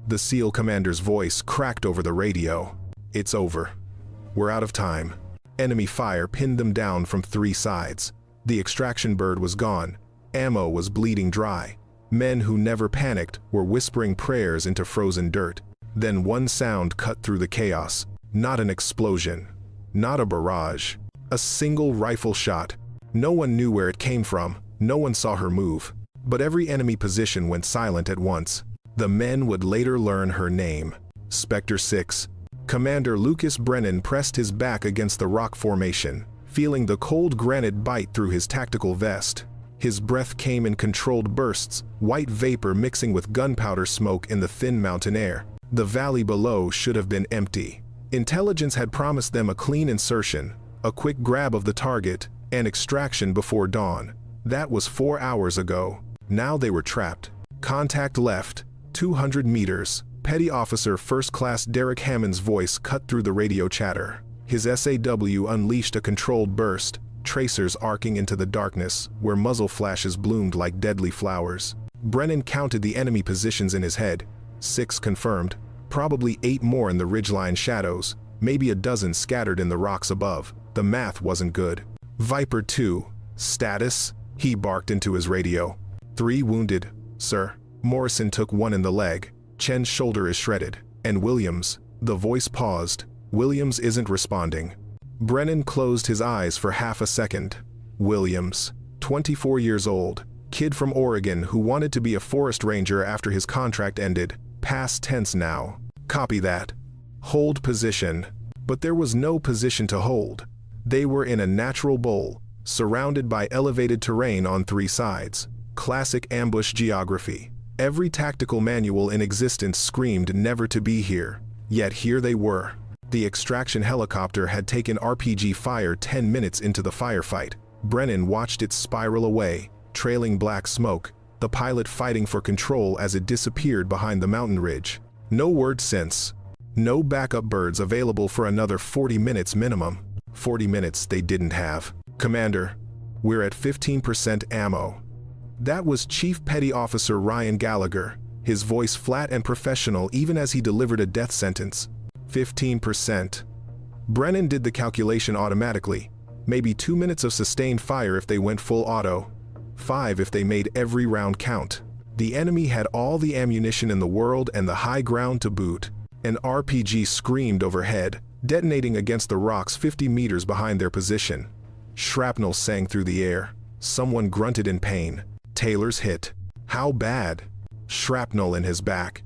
The SEAL commander's voice cracked over the radio. "It's over. We're out of time." Enemy fire pinned them down from 3 sides. The extraction bird was gone. Ammo was bleeding dry. Men who never panicked were whispering prayers into frozen dirt. Then one sound cut through the chaos. Not an explosion. Not a barrage. A single rifle shot. No one knew where it came from. No one saw her move. But every enemy position went silent at once. The men would later learn her name. Specter 6. Commander Lucas Brennan pressed his back against the rock formation, feeling the cold granite bite through his tactical vest. His breath came in controlled bursts, white vapor mixing with gunpowder smoke in the thin mountain air. The valley below should have been empty. Intelligence had promised them a clean insertion, a quick grab of the target, and extraction before dawn. That was 4 hours ago. Now they were trapped. Contact left, 200 meters. Petty Officer First Class Derek Hammond's voice cut through the radio chatter. His SAW unleashed a controlled burst, tracers arcing into the darkness, where muzzle flashes bloomed like deadly flowers. Brennan counted the enemy positions in his head. 6 confirmed, probably 8 more in the ridgeline shadows, maybe a dozen scattered in the rocks above. The math wasn't good. Viper 2. Status? He barked into his radio. 3 wounded, sir. Morrison took 1 in the leg. Chen's shoulder is shredded. And Williams. The voice paused. Williams isn't responding. Brennan closed his eyes for half a second. Williams. 24 years old. Kid from Oregon who wanted to be a forest ranger after his contract ended. Past tense now. Copy that. Hold position. But there was no position to hold. They were in a natural bowl, surrounded by elevated terrain on 3 sides. Classic ambush geography. Every tactical manual in existence screamed never to be here. Yet here they were. The extraction helicopter had taken RPG fire 10 minutes into the firefight. Brennan watched it spiral away, trailing black smoke, the pilot fighting for control as it disappeared behind the mountain ridge. No word since. No backup birds available for another 40 minutes minimum. 40 minutes they didn't have. Commander, we're at 15% ammo. That was Chief Petty Officer Ryan Gallagher, his voice flat and professional even as he delivered a death sentence. 15%. Brennan did the calculation automatically. Maybe 2 minutes of sustained fire if they went full auto. 5 if they made every round count. The enemy had all the ammunition in the world and the high ground to boot. An RPG screamed overhead, detonating against the rocks 50 meters behind their position. Shrapnel sang through the air. Someone grunted in pain. Taylor's hit. How bad? Shrapnel in his back.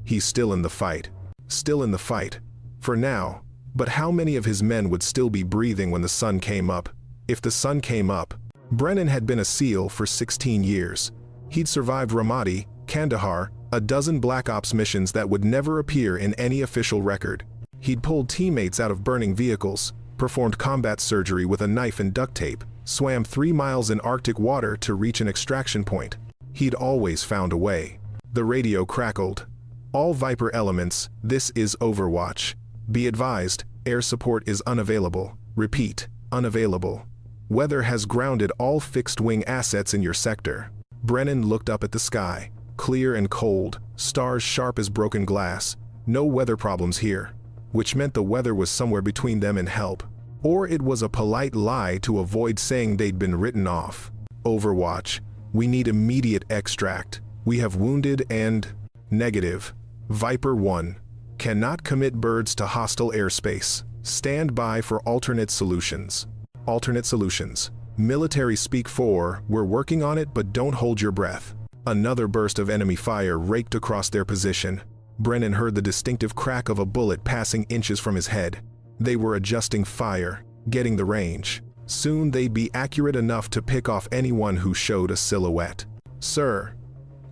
He's still in the fight. Still in the fight. For now. But how many of his men would still be breathing when the sun came up? If the sun came up. Brennan had been a SEAL for 16 years. He'd survived Ramadi, Kandahar, a dozen Black Ops missions that would never appear in any official record. He'd pulled teammates out of burning vehicles, performed combat surgery with a knife and duct tape, swam 3 miles in Arctic water to reach an extraction point. He'd always found a way. The radio crackled. All Viper elements, this is Overwatch. Be advised, air support is unavailable. Repeat, unavailable. Weather has grounded all fixed-wing assets in your sector. Brennan looked up at the sky. Clear and cold, stars sharp as broken glass. No weather problems here. Which meant the weather was somewhere between them and help. Or it was a polite lie to avoid saying they'd been written off. Overwatch. We need immediate extract. We have wounded and... Negative. Viper 1. Cannot commit birds to hostile airspace. Stand by for alternate solutions. Alternate solutions. Military speak for, we're working on it but don't hold your breath. Another burst of enemy fire raked across their position. Brennan heard the distinctive crack of a bullet passing inches from his head. They were adjusting fire, getting the range. Soon they'd be accurate enough to pick off anyone who showed a silhouette. Sir.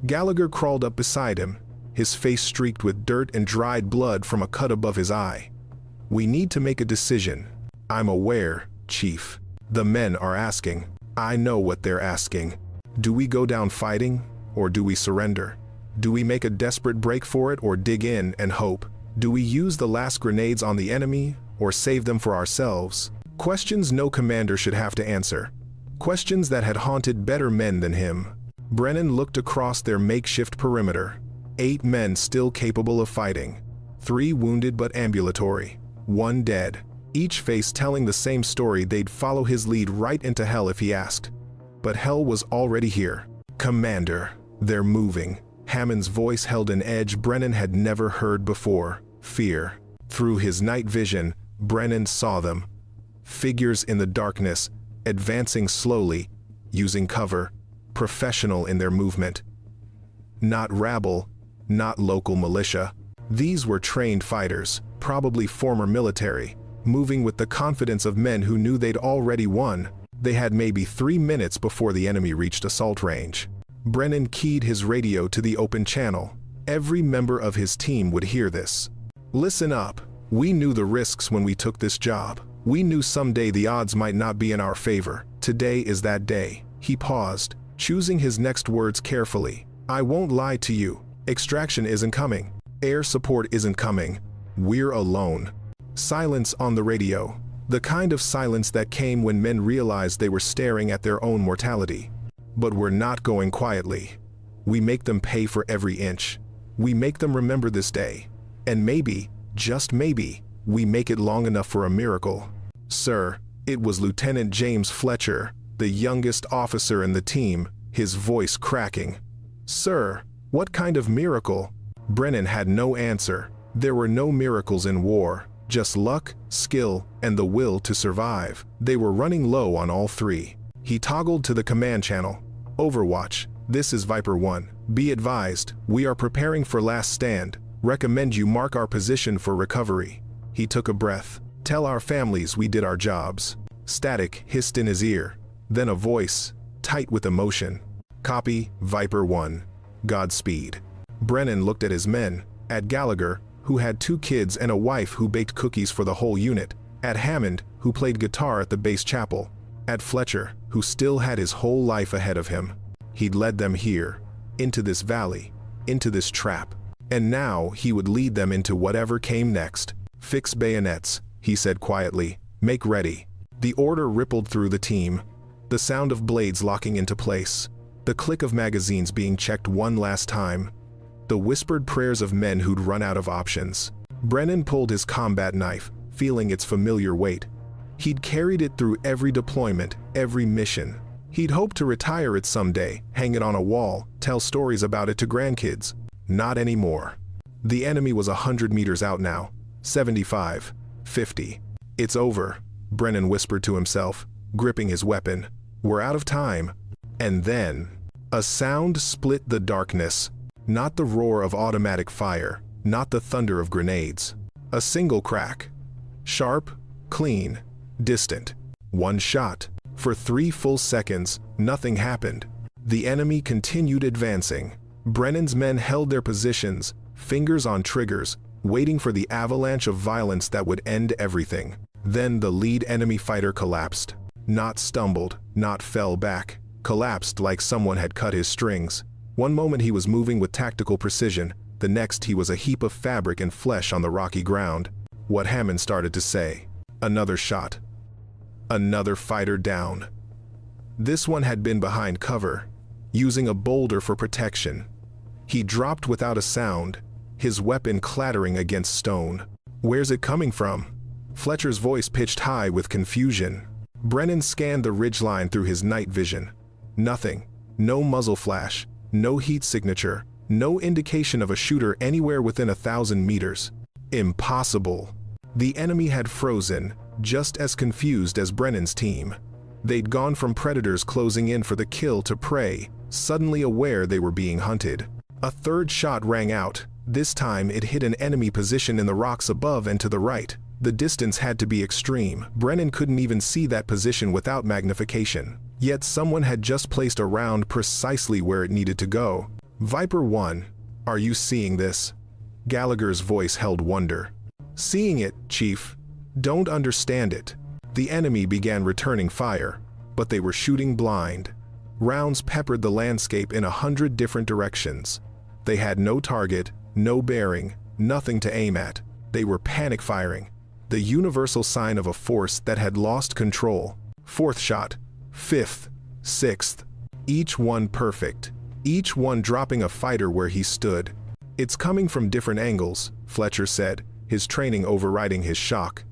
Gallagher crawled up beside him, his face streaked with dirt and dried blood from a cut above his eye. We need to make a decision. I'm aware, Chief. The men are asking. I know what they're asking. Do we go down fighting, or do we surrender? Do we make a desperate break for it or dig in and hope? Do we use the last grenades on the enemy, or save them for ourselves? Questions no commander should have to answer. Questions that had haunted better men than him. Brennan looked across their makeshift perimeter. 8 men still capable of fighting. 3 wounded but ambulatory. 1 dead. Each face telling the same story: they'd follow his lead right into hell if he asked. But hell was already here. "Commander, they're moving." Hammond's voice held an edge Brennan had never heard before: fear. Through his night vision, Brennan saw them. Figures in the darkness, advancing slowly, using cover, professional in their movement. Not rabble, not local militia. These were trained fighters, probably former military, moving with the confidence of men who knew they'd already won. They had maybe 3 minutes before the enemy reached assault range. Brennan keyed his radio to the open channel. Every member of his team would hear this. "Listen up. We knew the risks when we took this job. We knew someday the odds might not be in our favor. Today is that day." He paused, choosing his next words carefully. "I won't lie to you. Extraction isn't coming. Air support isn't coming. We're alone." Silence on the radio. The kind of silence that came when men realized they were staring at their own mortality. "But we're not going quietly. We make them pay for every inch. We make them remember this day. And maybe, just maybe, we make it long enough for a miracle." "Sir," it was Lieutenant James Fletcher, the youngest officer in the team, his voice cracking. "Sir, what kind of miracle?" Brennan had no answer. There were no miracles in war, just luck, skill, and the will to survive. They were running low on all 3. He toggled to the command channel. "Overwatch, this is Viper 1. Be advised, we are preparing for last stand. Recommend you mark our position for recovery." He took a breath. "Tell our families we did our jobs." Static hissed in his ear. Then a voice, tight with emotion. "Copy, Viper 1. Godspeed." Brennan looked at his men, at Gallagher, who had 2 kids and a wife who baked cookies for the whole unit, at Hammond, who played guitar at the base chapel, at Fletcher, who still had his whole life ahead of him. He'd led them here, into this valley, into this trap. And now he would lead them into whatever came next. "Fix bayonets," he said quietly. "Make ready." The order rippled through the team. The sound of blades locking into place. The click of magazines being checked one last time. The whispered prayers of men who'd run out of options. Brennan pulled his combat knife, feeling its familiar weight. He'd carried it through every deployment, every mission. He'd hoped to retire it someday, hang it on a wall, tell stories about it to grandkids. Not anymore. The enemy was 100 meters out now. 75. 50. "It's over," Brennan whispered to himself, gripping his weapon. "We're out of time." And then, a sound split the darkness. Not the roar of automatic fire, not the thunder of grenades. A single crack. Sharp, clean, distant. One shot. For 3 full seconds, nothing happened. The enemy continued advancing. Brennan's men held their positions, fingers on triggers, waiting for the avalanche of violence that would end everything. Then the lead enemy fighter collapsed. Not stumbled, not fell back. Collapsed like someone had cut his strings. One moment he was moving with tactical precision, the next he was a heap of fabric and flesh on the rocky ground. What Hammond started to say. Another shot. Another fighter down. This one had been behind cover, using a boulder for protection. He dropped without a sound, his weapon clattering against stone. "Where's it coming from?" Fletcher's voice pitched high with confusion. Brennan scanned the ridgeline through his night vision. Nothing. No muzzle flash. No heat signature, no indication of a shooter anywhere within 1,000 meters. Impossible. The enemy had frozen, just as confused as Brennan's team. They'd gone from predators closing in for the kill to prey, suddenly aware they were being hunted. A third shot rang out. This time it hit an enemy position in the rocks above and to the right. The distance had to be extreme. Brennan couldn't even see that position without magnification. Yet someone had just placed a round precisely where it needed to go. "Viper 1, are you seeing this?" Gallagher's voice held wonder. "Seeing it, Chief. Don't understand it." The enemy began returning fire, but they were shooting blind. Rounds peppered the landscape in 100 different directions. They had no target, no bearing, nothing to aim at. They were panic firing, the universal sign of a force that had lost control. 4th shot. 5th, 6th, each one perfect, each one dropping a fighter where he stood. It's coming from different angles, Fletcher said, his training overriding his shock.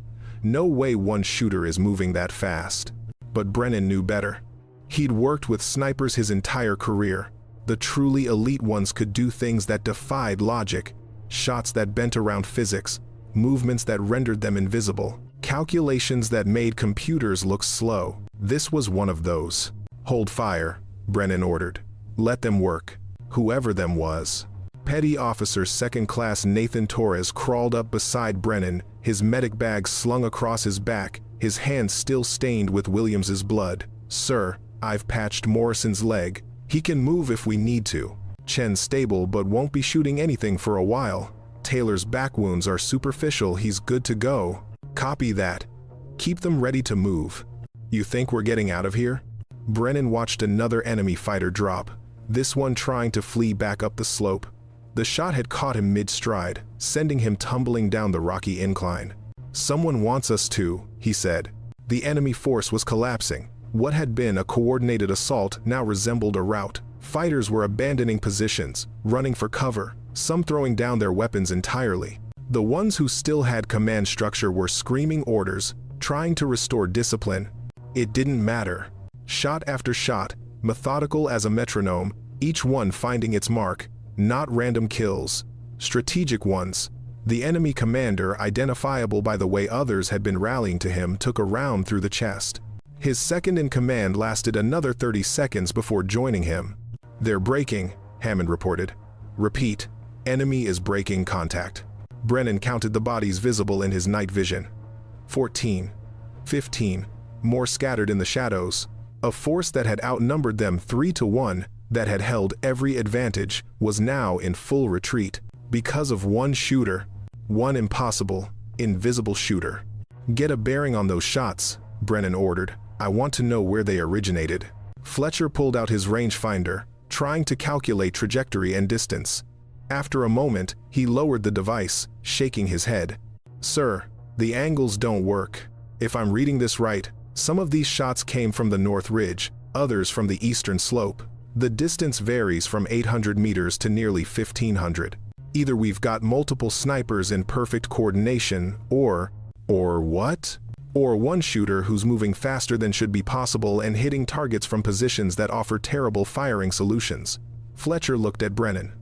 No way one shooter is moving that fast. But Brennan knew better. He'd worked with snipers his entire career. The truly elite ones could do things that defied logic, shots that bent around physics, movements that rendered them invisible, calculations that made computers look slow. This was one of those. Hold fire, Brennan ordered. Let them work, whoever them was. Petty Officer Second Class Nathan Torres crawled up beside Brennan, his medic bag slung across his back, his hands still stained with Williams's blood. Sir, I've patched Morrison's leg. He can move if we need to. Chen's stable but won't be shooting anything for a while. Taylor's back wounds are superficial, he's good to go. Copy that. Keep them ready to move. You think we're getting out of here? Brennan watched another enemy fighter drop, this one trying to flee back up the slope. The shot had caught him mid-stride, sending him tumbling down the rocky incline. Someone wants us to, he said. The enemy force was collapsing. What had been a coordinated assault now resembled a rout. Fighters were abandoning positions, running for cover, some throwing down their weapons entirely. The ones who still had command structure were screaming orders, trying to restore discipline. It didn't matter. Shot after shot, methodical as a metronome, each one finding its mark, not random kills, strategic ones. The enemy commander, identifiable by the way others had been rallying to him, took a round through the chest. His second-in-command lasted another 30 seconds before joining him. They're breaking, Hammond reported. Repeat, enemy is breaking contact. Brennan counted the bodies visible in his night vision. 14, 15, more scattered in the shadows. A force that had outnumbered them 3-1, that had held every advantage, was now in full retreat. Because of one shooter. One impossible, invisible shooter. Get a bearing on those shots, Brennan ordered. I want to know where they originated. Fletcher pulled out his rangefinder, trying to calculate trajectory and distance. After a moment, he lowered the device, shaking his head. Sir, the angles don't work. If I'm reading this right, some of these shots came from the North Ridge, others from the eastern slope. The distance varies from 800 meters to nearly 1,500. Either we've got multiple snipers in perfect coordination, or what? Or one shooter who's moving faster than should be possible and hitting targets from positions that offer terrible firing solutions. Fletcher looked at Brennan.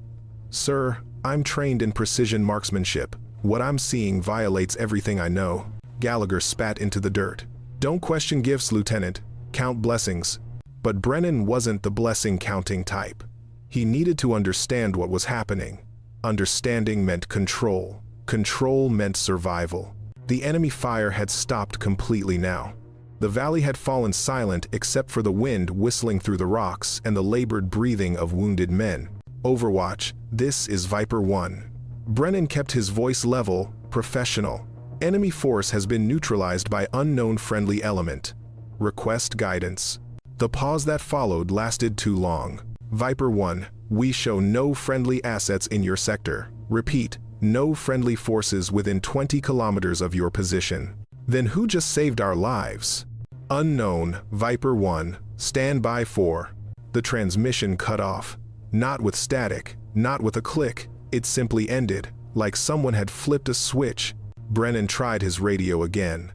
Sir, I'm trained in precision marksmanship. What I'm seeing violates everything I know. Gallagher spat into the dirt. Don't question gifts, Lieutenant. Count blessings. But Brennan wasn't the blessing-counting type. He needed to understand what was happening. Understanding meant control. Control meant survival. The enemy fire had stopped completely now. The valley had fallen silent except for the wind whistling through the rocks and the labored breathing of wounded men. Overwatch, this is Viper 1. Brennan kept his voice level, professional. Enemy force has been neutralized by unknown friendly element. Request guidance. The pause that followed lasted too long. Viper 1, we show no friendly assets in your sector. Repeat, no friendly forces within 20 kilometers of your position. Then who just saved our lives? Unknown, Viper 1, stand by for. The transmission cut off. Not with static, not with a click. It simply ended, like someone had flipped a switch. Brennan tried his radio again.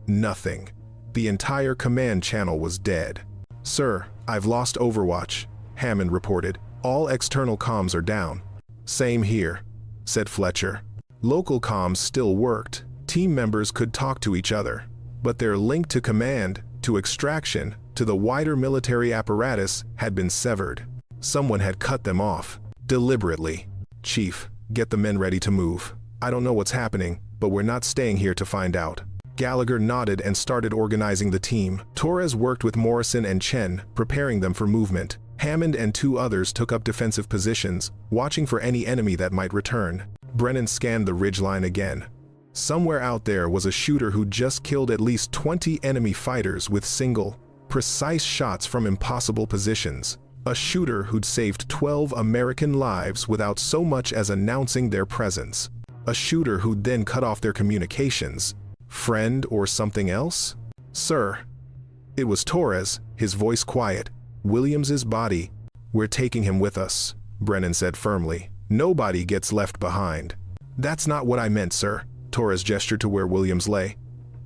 Nothing. The entire command channel was dead. Sir, I've lost Overwatch, Hammond reported. All external comms are down. Same here, said Fletcher. Local comms still worked. Team members could talk to each other. But their link to command, to extraction, to the wider military apparatus had been severed. Someone had cut them off. Deliberately. Chief, get the men ready to move. I don't know what's happening, but we're not staying here to find out. Gallagher nodded and started organizing the team. Torres worked with Morrison and Chen, preparing them for movement. Hammond and 2 others took up defensive positions, watching for any enemy that might return. Brennan scanned the ridgeline again. Somewhere out there was a shooter who just killed at least 20 enemy fighters with single, precise shots from impossible positions. A shooter who'd saved 12 American lives without so much as announcing their presence. A shooter who'd then cut off their communications. Friend or something else? Sir. It was Torres, his voice quiet. Williams's body. We're taking him with us, Brennan said firmly. Nobody gets left behind. That's not what I meant, sir. Torres gestured to where Williams lay.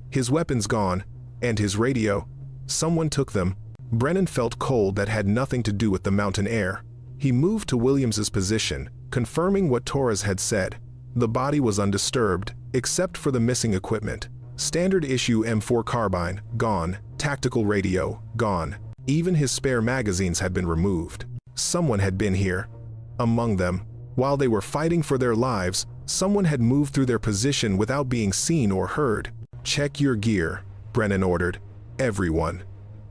His weapons gone, and his radio. Someone took them. Brennan felt cold that had nothing to do with the mountain air. He moved to Williams's position, confirming what Torres had said. The body was undisturbed, except for the missing equipment. Standard issue M4 carbine, gone. Tactical radio, gone. Even his spare magazines had been removed. Someone had been here. Among them, while they were fighting for their lives, someone had moved through their position without being seen or heard. Check your gear, Brennan ordered. Everyone.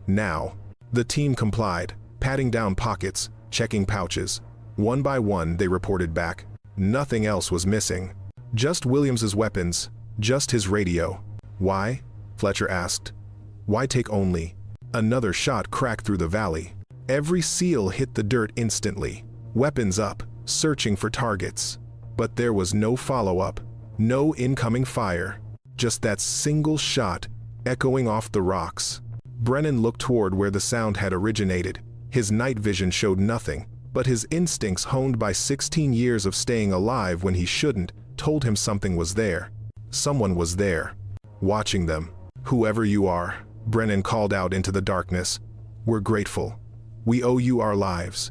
Now. The team complied, patting down pockets, checking pouches. One by one, they reported back. Nothing else was missing. Just Williams's weapons, just his radio. Why? Fletcher asked. Why take only? Another shot cracked through the valley. Every SEAL hit the dirt instantly. Weapons up, searching for targets. But there was no follow-up, no incoming fire. Just that single shot, echoing off the rocks. Brennan looked toward where the sound had originated. His night vision showed nothing, but his instincts, honed by 16 years of staying alive when he shouldn't, told him something was there. Someone was there, watching them. Whoever you are, Brennan called out into the darkness. We're grateful. We owe you our lives.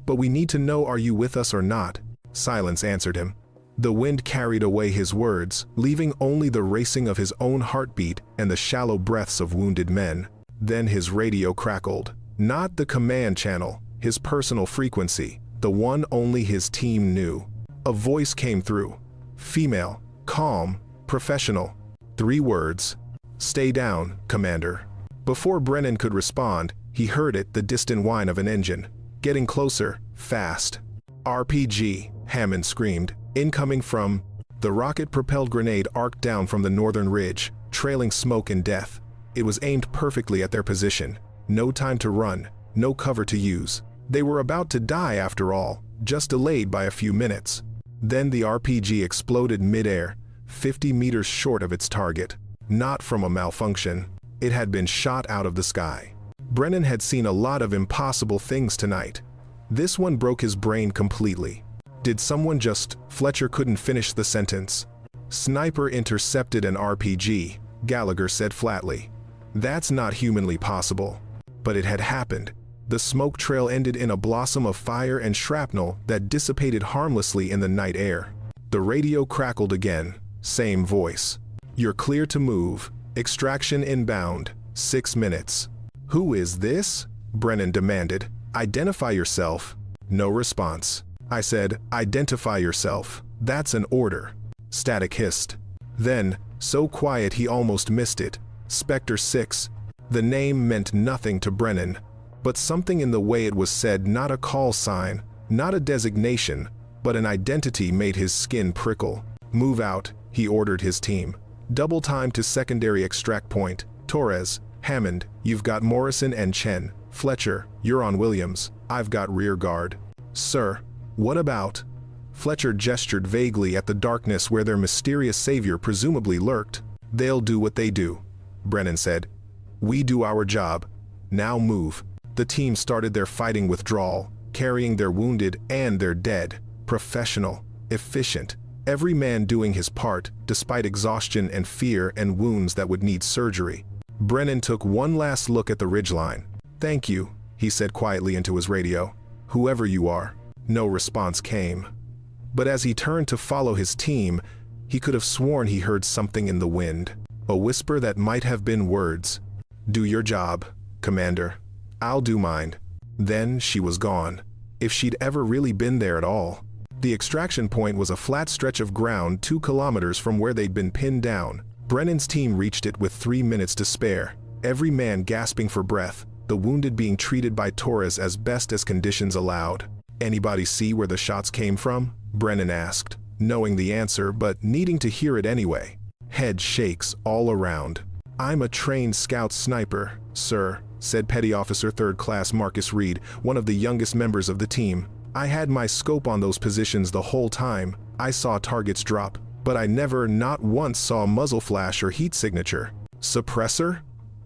But we need to know, are you with us or not? Silence answered him. The wind carried away his words, leaving only the racing of his own heartbeat and the shallow breaths of wounded men. Then his radio crackled. Not the command channel, his personal frequency, the one only his team knew. A voice came through. Female, calm, professional. 3 words. Stay down, Commander. Before Brennan could respond, he heard it, the distant whine of an engine. Getting closer, fast. RPG, Hammond screamed, incoming from... The rocket-propelled grenade arced down from the northern ridge, trailing smoke and death. It was aimed perfectly at their position. No time to run, no cover to use. They were about to die after all, just delayed by a few minutes. Then the RPG exploded mid-air, 50 meters short of its target. Not from a malfunction. It had been shot out of the sky. Brennan had seen a lot of impossible things tonight. This one broke his brain completely. Did someone just... Fletcher couldn't finish the sentence. Sniper intercepted an RPG, Gallagher said flatly. That's not humanly possible. But it had happened. The smoke trail ended in a blossom of fire and shrapnel that dissipated harmlessly in the night air. The radio crackled again. Same voice. You're clear to move. Extraction inbound. 6 minutes. Who is this? Brennan demanded. Identify yourself. No response. I said, identify yourself. That's an order. Static hissed. Then, so quiet he almost missed it. Specter 6. The name meant nothing to Brennan, but something in the way it was said, not a call sign, not a designation, but an identity, made his skin prickle. Move out, he ordered his team. Double time to secondary extract point. Torres, Hammond, you've got Morrison and Chen. Fletcher, you're on Williams. I've got rear guard. Sir, what about? Fletcher gestured vaguely at the darkness where their mysterious savior presumably lurked. They'll do what they do, Brennan said. We do our job. Now move. The team started their fighting withdrawal, carrying their wounded and their dead. Professional, efficient, every man doing his part, despite exhaustion and fear and wounds that would need surgery. Brennan took one last look at the ridgeline. Thank you, he said quietly into his radio. Whoever you are. No response came. But as he turned to follow his team, he could have sworn he heard something in the wind. A whisper that might have been words. Do your job, Commander. I'll do mine. Then she was gone. If she'd ever really been there at all. The extraction point was a flat stretch of ground 2 kilometers from where they'd been pinned down. Brennan's team reached it with 3 minutes to spare, every man gasping for breath, the wounded being treated by Torres as best as conditions allowed. Anybody see where the shots came from? Brennan asked, knowing the answer but needing to hear it anyway. Head shakes all around. I'm a trained scout sniper, sir, said Petty Officer 3rd Class Marcus Reed, one of the youngest members of the team. I had my scope on those positions the whole time. I saw targets drop, but I never, not once, saw a muzzle flash or heat signature. Suppressor?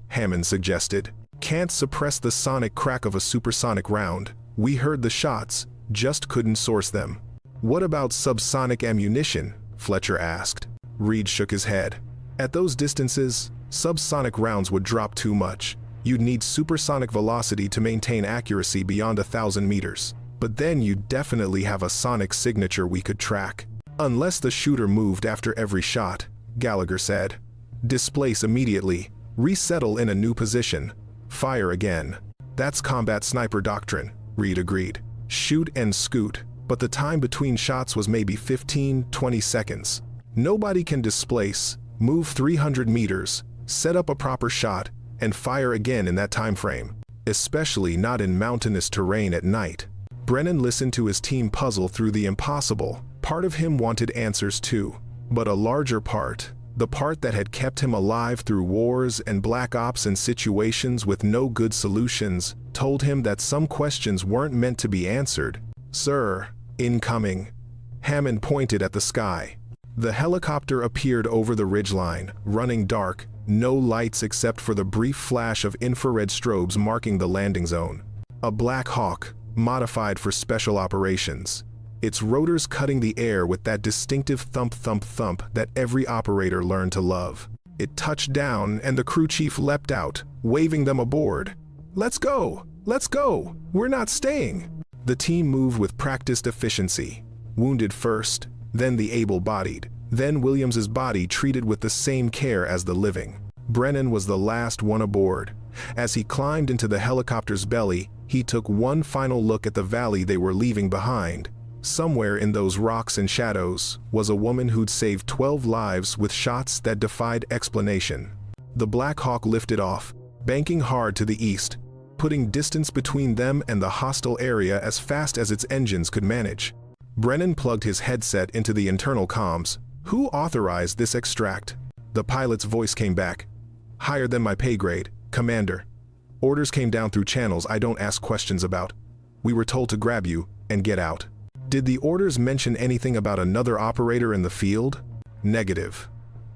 Hammond suggested. Can't suppress the sonic crack of a supersonic round. We heard the shots, just couldn't source them. What about subsonic ammunition? Fletcher asked. Reed shook his head. At those distances, subsonic rounds would drop too much. You'd need supersonic velocity to maintain accuracy beyond 1,000 meters. But then you'd definitely have a sonic signature we could track. Unless the shooter moved after every shot, Gallagher said. Displace immediately, resettle in a new position, fire again. That's combat sniper doctrine, Reed agreed. Shoot and scoot, but the time between shots was maybe 15-20 seconds. Nobody can displace, move 300 meters, set up a proper shot, and fire again in that time frame, especially not in mountainous terrain at night. Brennan listened to his team puzzle through the impossible. Part of him wanted answers too, but a larger part, the part that had kept him alive through wars and black ops and situations with no good solutions, told him that some questions weren't meant to be answered. Sir, incoming. Hammond pointed at the sky. The helicopter appeared over the ridgeline, running dark, no lights except for the brief flash of infrared strobes marking the landing zone. A Black Hawk, modified for special operations. Its rotors cutting the air with that distinctive thump-thump-thump that every operator learned to love. It touched down and the crew chief leapt out, waving them aboard. Let's go! Let's go! We're not staying! The team moved with practiced efficiency. Wounded first, then the able-bodied, then Williams's body treated with the same care as the living. Brennan was the last one aboard. As he climbed into the helicopter's belly, he took one final look at the valley they were leaving behind. Somewhere in those rocks and shadows was a woman who'd saved 12 lives with shots that defied explanation. The Black Hawk lifted off, banking hard to the east, putting distance between them and the hostile area as fast as its engines could manage. Brennan plugged his headset into the internal comms. Who authorized this extract? The pilot's voice came back. Higher than my pay grade, Commander. Orders came down through channels I don't ask questions about. We were told to grab you and get out. Did the orders mention anything about another operator in the field? Negative.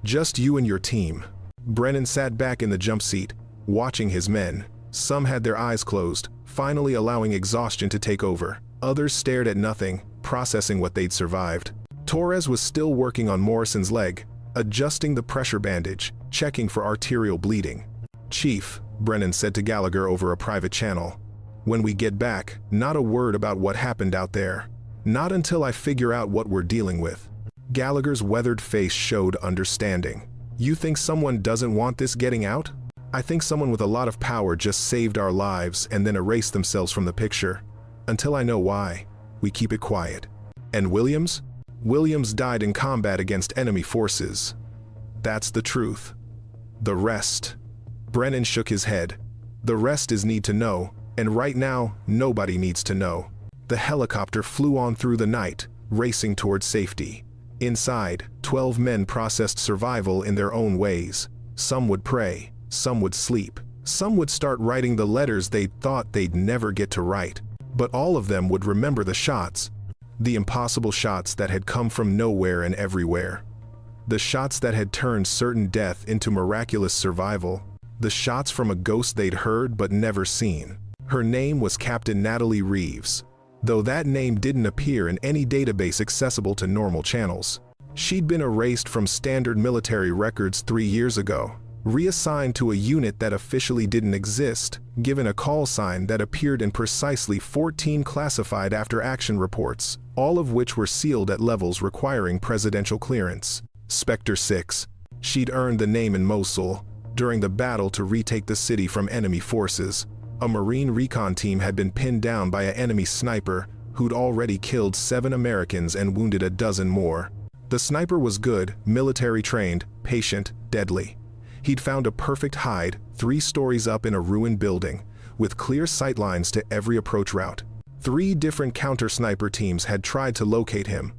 Just you and your team. Brennan sat back in the jump seat, watching his men. Some had their eyes closed, finally allowing exhaustion to take over. Others stared at nothing, processing what they'd survived. Torres was still working on Morrison's leg, adjusting the pressure bandage, checking for arterial bleeding. Chief, Brennan said to Gallagher over a private channel, when we get back, not a word about what happened out there. Not until I figure out what we're dealing with. Gallagher's weathered face showed understanding. You think someone doesn't want this getting out? I think someone with a lot of power just saved our lives and then erased themselves from the picture. Until I know why, we keep it quiet. And Williams? Williams died in combat against enemy forces. That's the truth. The rest. Brennan shook his head. The rest is need to know, and right now, nobody needs to know. The helicopter flew on through the night, racing towards safety. Inside, 12 men processed survival in their own ways. Some would pray, some would sleep, some would start writing the letters they'd thought they'd never get to write. But all of them would remember the shots. The impossible shots that had come from nowhere and everywhere. The shots that had turned certain death into miraculous survival. The shots from a ghost they'd heard but never seen. Her name was Captain Natalie Reeves. Though that name didn't appear in any database accessible to normal channels. She'd been erased from standard military records 3 years ago, reassigned to a unit that officially didn't exist, given a call sign that appeared in precisely 14 classified after-action reports, all of which were sealed at levels requiring presidential clearance. Specter 6. She'd earned the name in Mosul, during the battle to retake the city from enemy forces. A Marine recon team had been pinned down by an enemy sniper who'd already killed 7 Americans and wounded a dozen more. The sniper was good, military-trained, patient, deadly. He'd found a perfect hide 3 stories up in a ruined building, with clear sightlines to every approach route. 3 different counter-sniper teams had tried to locate him.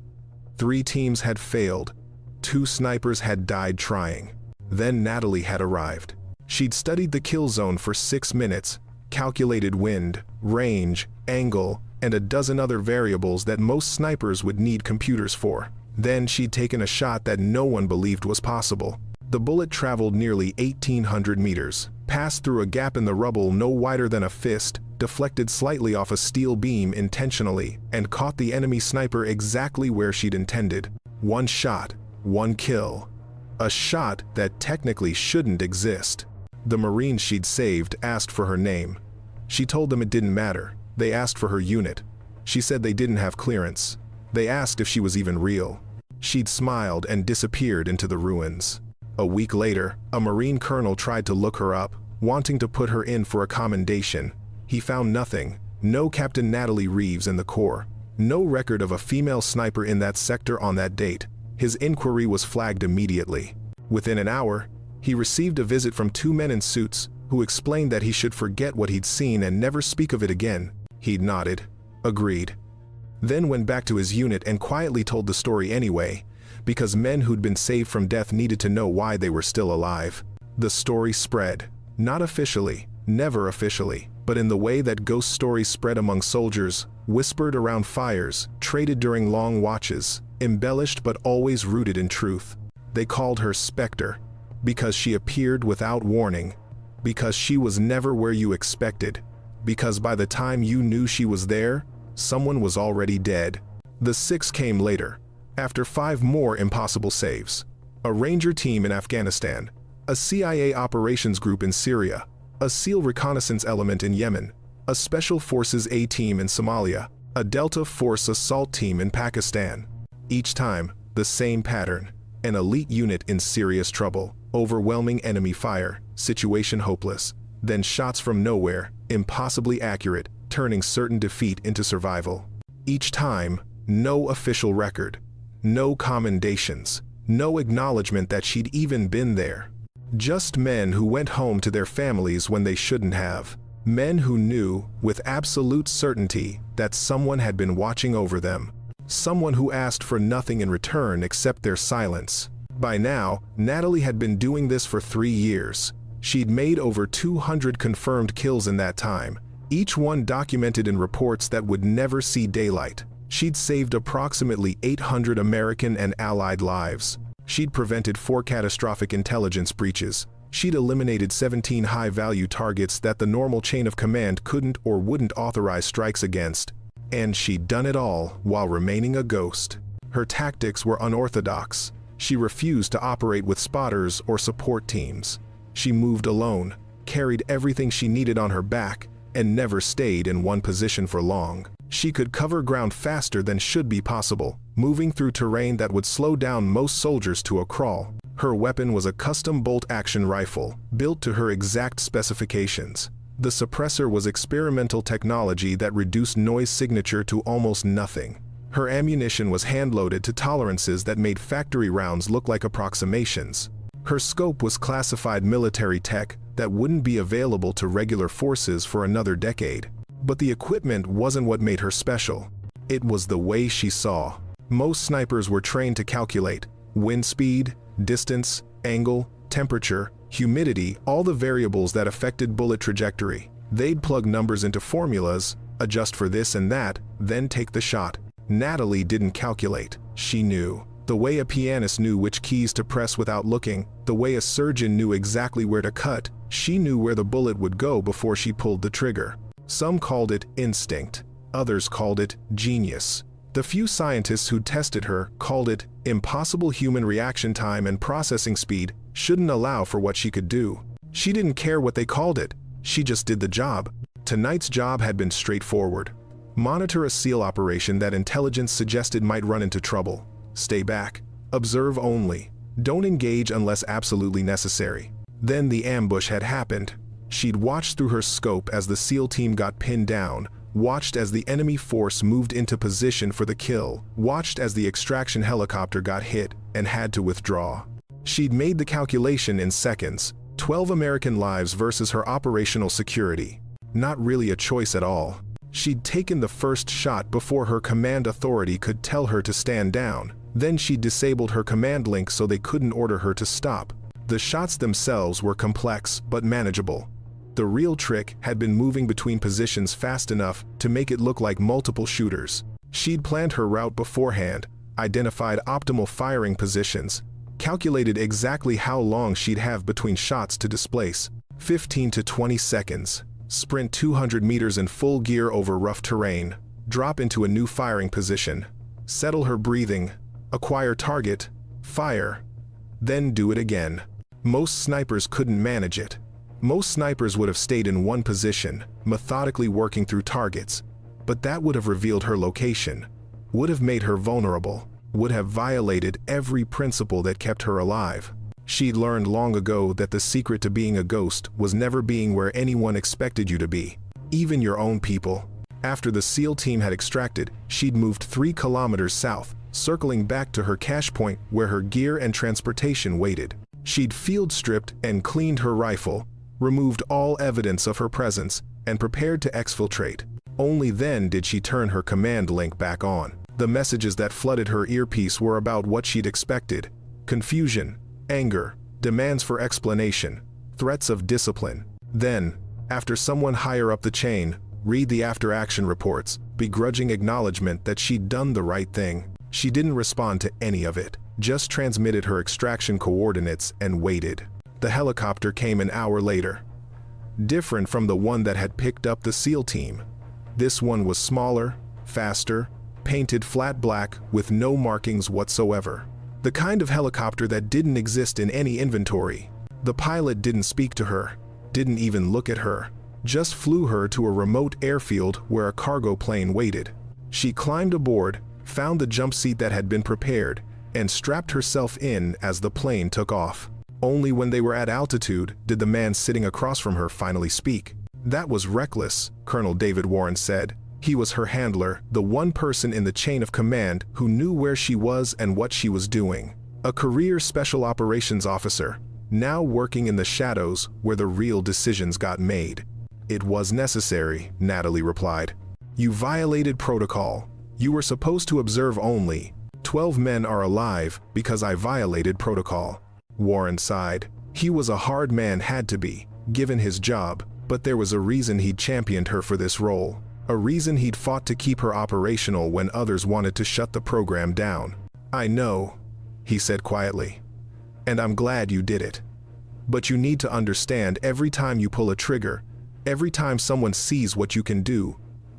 3 teams had failed. 2 snipers had died trying. Then Natalie had arrived. She'd studied the kill zone for 6 minutes, calculated wind, range, angle, and a dozen other variables that most snipers would need computers for. Then she'd taken a shot that no one believed was possible. The bullet traveled nearly 1,800 meters, passed through a gap in the rubble no wider than a fist, deflected slightly off a steel beam intentionally, and caught the enemy sniper exactly where she'd intended. One shot, one kill. A shot that technically shouldn't exist. The Marines she'd saved asked for her name. She told them it didn't matter. They asked for her unit. She said they didn't have clearance. They asked if she was even real. She'd smiled and disappeared into the ruins. A week later, a Marine colonel tried to look her up, wanting to put her in for a commendation. He found nothing. No Captain Natalie Reeves in the Corps. No record of a female sniper in that sector on that date. His inquiry was flagged immediately. Within an hour, he received a visit from two men in suits who explained that he should forget what he'd seen and never speak of it again. He nodded, agreed, then went back to his unit and quietly told the story anyway, because men who'd been saved from death needed to know why they were still alive. The story spread, not officially, never officially, but in the way that ghost stories spread among soldiers, whispered around fires, traded during long watches, embellished but always rooted in truth. They called her Specter, because she appeared without warning, because she was never where you expected, because by the time you knew she was there, someone was already dead. The six came later, after 5 more impossible saves. A Ranger team in Afghanistan, a CIA operations group in Syria, a SEAL reconnaissance element in Yemen, a Special Forces A team in Somalia, a Delta Force assault team in Pakistan. Each time, the same pattern: an elite unit in serious trouble, overwhelming enemy fire, situation hopeless, then shots from nowhere, impossibly accurate, turning certain defeat into survival. Each time, no official record, no commendations, no acknowledgement that she'd even been there. Just men who went home to their families when they shouldn't have. Men who knew, with absolute certainty, that someone had been watching over them. Someone who asked for nothing in return except their silence. By now, Natalie had been doing this for 3 years. She'd made over 200 confirmed kills in that time, each one documented in reports that would never see daylight. She'd saved approximately 800 American and Allied lives. She'd prevented 4 catastrophic intelligence breaches. She'd eliminated 17 high-value targets that the normal chain of command couldn't or wouldn't authorize strikes against. And she'd done it all while remaining a ghost. Her tactics were unorthodox. She refused to operate with spotters or support teams. She moved alone, carried everything she needed on her back, and never stayed in one position for long. She could cover ground faster than should be possible, moving through terrain that would slow down most soldiers to a crawl. Her weapon was a custom bolt-action rifle, built to her exact specifications. The suppressor was experimental technology that reduced noise signature to almost nothing. Her ammunition was hand-loaded to tolerances that made factory rounds look like approximations. Her scope was classified military tech that wouldn't be available to regular forces for another decade. But the equipment wasn't what made her special. It was the way she saw. Most snipers were trained to calculate wind speed, distance, angle, temperature, humidity, all the variables that affected bullet trajectory. They'd plug numbers into formulas, adjust for this and that, then take the shot. Natalie didn't calculate. She knew. The way a pianist knew which keys to press without looking, the way a surgeon knew exactly where to cut, she knew where the bullet would go before she pulled the trigger. Some called it instinct. Others called it genius. The few scientists who tested her called it impossible. Human reaction time and processing speed shouldn't allow for what she could do. She didn't care what they called it. She just did the job. Tonight's job had been straightforward. Monitor a SEAL operation that intelligence suggested might run into trouble. Stay back. Observe only. Don't engage unless absolutely necessary. Then the ambush had happened. She'd watched through her scope as the SEAL team got pinned down, watched as the enemy force moved into position for the kill, watched as the extraction helicopter got hit and had to withdraw. She'd made the calculation in seconds: 12 American lives versus her operational security. Not really a choice at all. She'd taken the first shot before her command authority could tell her to stand down. Then she'd disabled her command link so they couldn't order her to stop. The shots themselves were complex but manageable. The real trick had been moving between positions fast enough to make it look like multiple shooters. She'd planned her route beforehand, identified optimal firing positions, calculated exactly how long she'd have between shots to displace: 15 to 20 seconds. sprint 200 meters in full gear over rough terrain, drop into a new firing position, settle her breathing, acquire target, fire, then do it again. Most snipers couldn't manage it. Most snipers would have stayed in one position, methodically working through targets, but that would have revealed her location, would have made her vulnerable, would have violated every principle that kept her alive. She'd learned long ago that the secret to being a ghost was never being where anyone expected you to be, even your own people. After the SEAL team had extracted, she'd moved 3 kilometers south, circling back to her cache point where her gear and transportation waited. She'd field stripped and cleaned her rifle, removed all evidence of her presence, and prepared to exfiltrate. Only then did she turn her command link back on. The messages that flooded her earpiece were about what she'd expected: confusion, anger, demands for explanation, threats of discipline. Then, after someone higher up the chain, read the after-action reports, begrudging acknowledgement that she'd done the right thing. She didn't respond to any of it, just transmitted her extraction coordinates and waited. The helicopter came an hour later. Different from the one that had picked up the SEAL team. This one was smaller, faster, painted flat black with no markings whatsoever. The kind of helicopter that didn't exist in any inventory. The pilot didn't speak to her, didn't even look at her, just flew her to a remote airfield where a cargo plane waited. She climbed aboard, found the jump seat that had been prepared, and strapped herself in as the plane took off. Only when they were at altitude did the man sitting across from her finally speak. "That was reckless," Colonel David Warren said. He was her handler, the one person in the chain of command who knew where she was and what she was doing. A career special operations officer, now working in the shadows where the real decisions got made. "It was necessary," Natalie replied. "You violated protocol. You were supposed to observe only. 12 men are alive because I violated protocol." Warren sighed. He was a hard man, had to be, given his job, but there was a reason he'd championed her for this role. A reason he'd fought to keep her operational when others wanted to shut the program down. "I know," he said quietly, "and I'm glad you did it. But you need to understand, every time you pull a trigger, every time someone sees what you can do,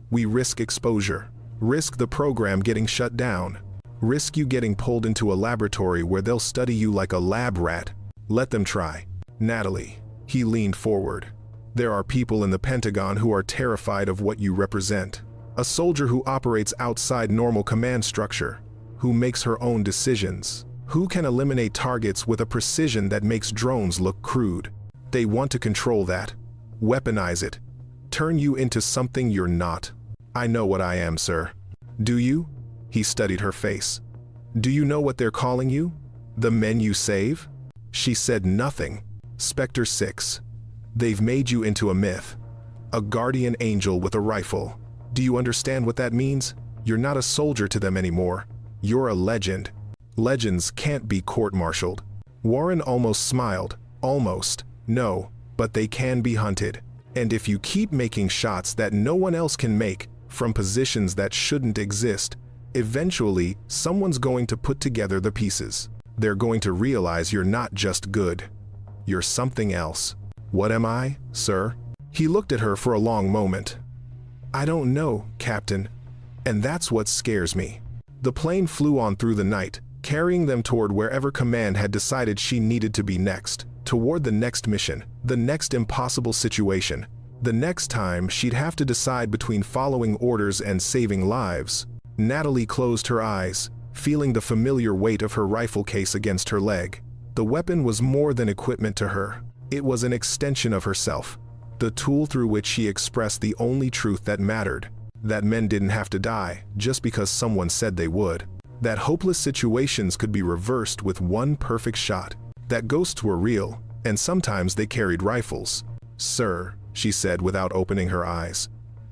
we risk exposure, risk the program getting shut down, risk you getting pulled into a laboratory where they'll study you like a lab rat. Let them try." "Natalie," he leaned forward, "there are people in the Pentagon who are terrified of what you represent. A soldier who operates outside normal command structure, who makes her own decisions, who can eliminate targets with a precision that makes drones look crude. They want to control that, weaponize it, turn you into something you're not. I know what I am, sir." "Do you?" He studied her face. "Do you know what they're calling you? The men you save?" She said nothing. "Specter 6. They've made you into a myth. A guardian angel with a rifle. Do you understand what that means? You're not a soldier to them anymore. You're a legend. Legends can't be court-martialed." Warren almost smiled. "Almost. No, but they can be hunted. And if you keep making shots that no one else can make, from positions that shouldn't exist, eventually someone's going to put together the pieces. They're going to realize you're not just good. You're something else." "What am I, sir?" He looked at her for a long moment. "I don't know, Captain. And that's what scares me." The plane flew on through the night, carrying them toward wherever command had decided she needed to be next, toward the next mission, the next impossible situation, the next time she'd have to decide between following orders and saving lives. Natalie closed her eyes, feeling the familiar weight of her rifle case against her leg. The weapon was more than equipment to her. It was an extension of herself, the tool through which she expressed the only truth that mattered: that men didn't have to die just because someone said they would, that hopeless situations could be reversed with one perfect shot, that ghosts were real, and sometimes they carried rifles. "Sir," she said without opening her eyes.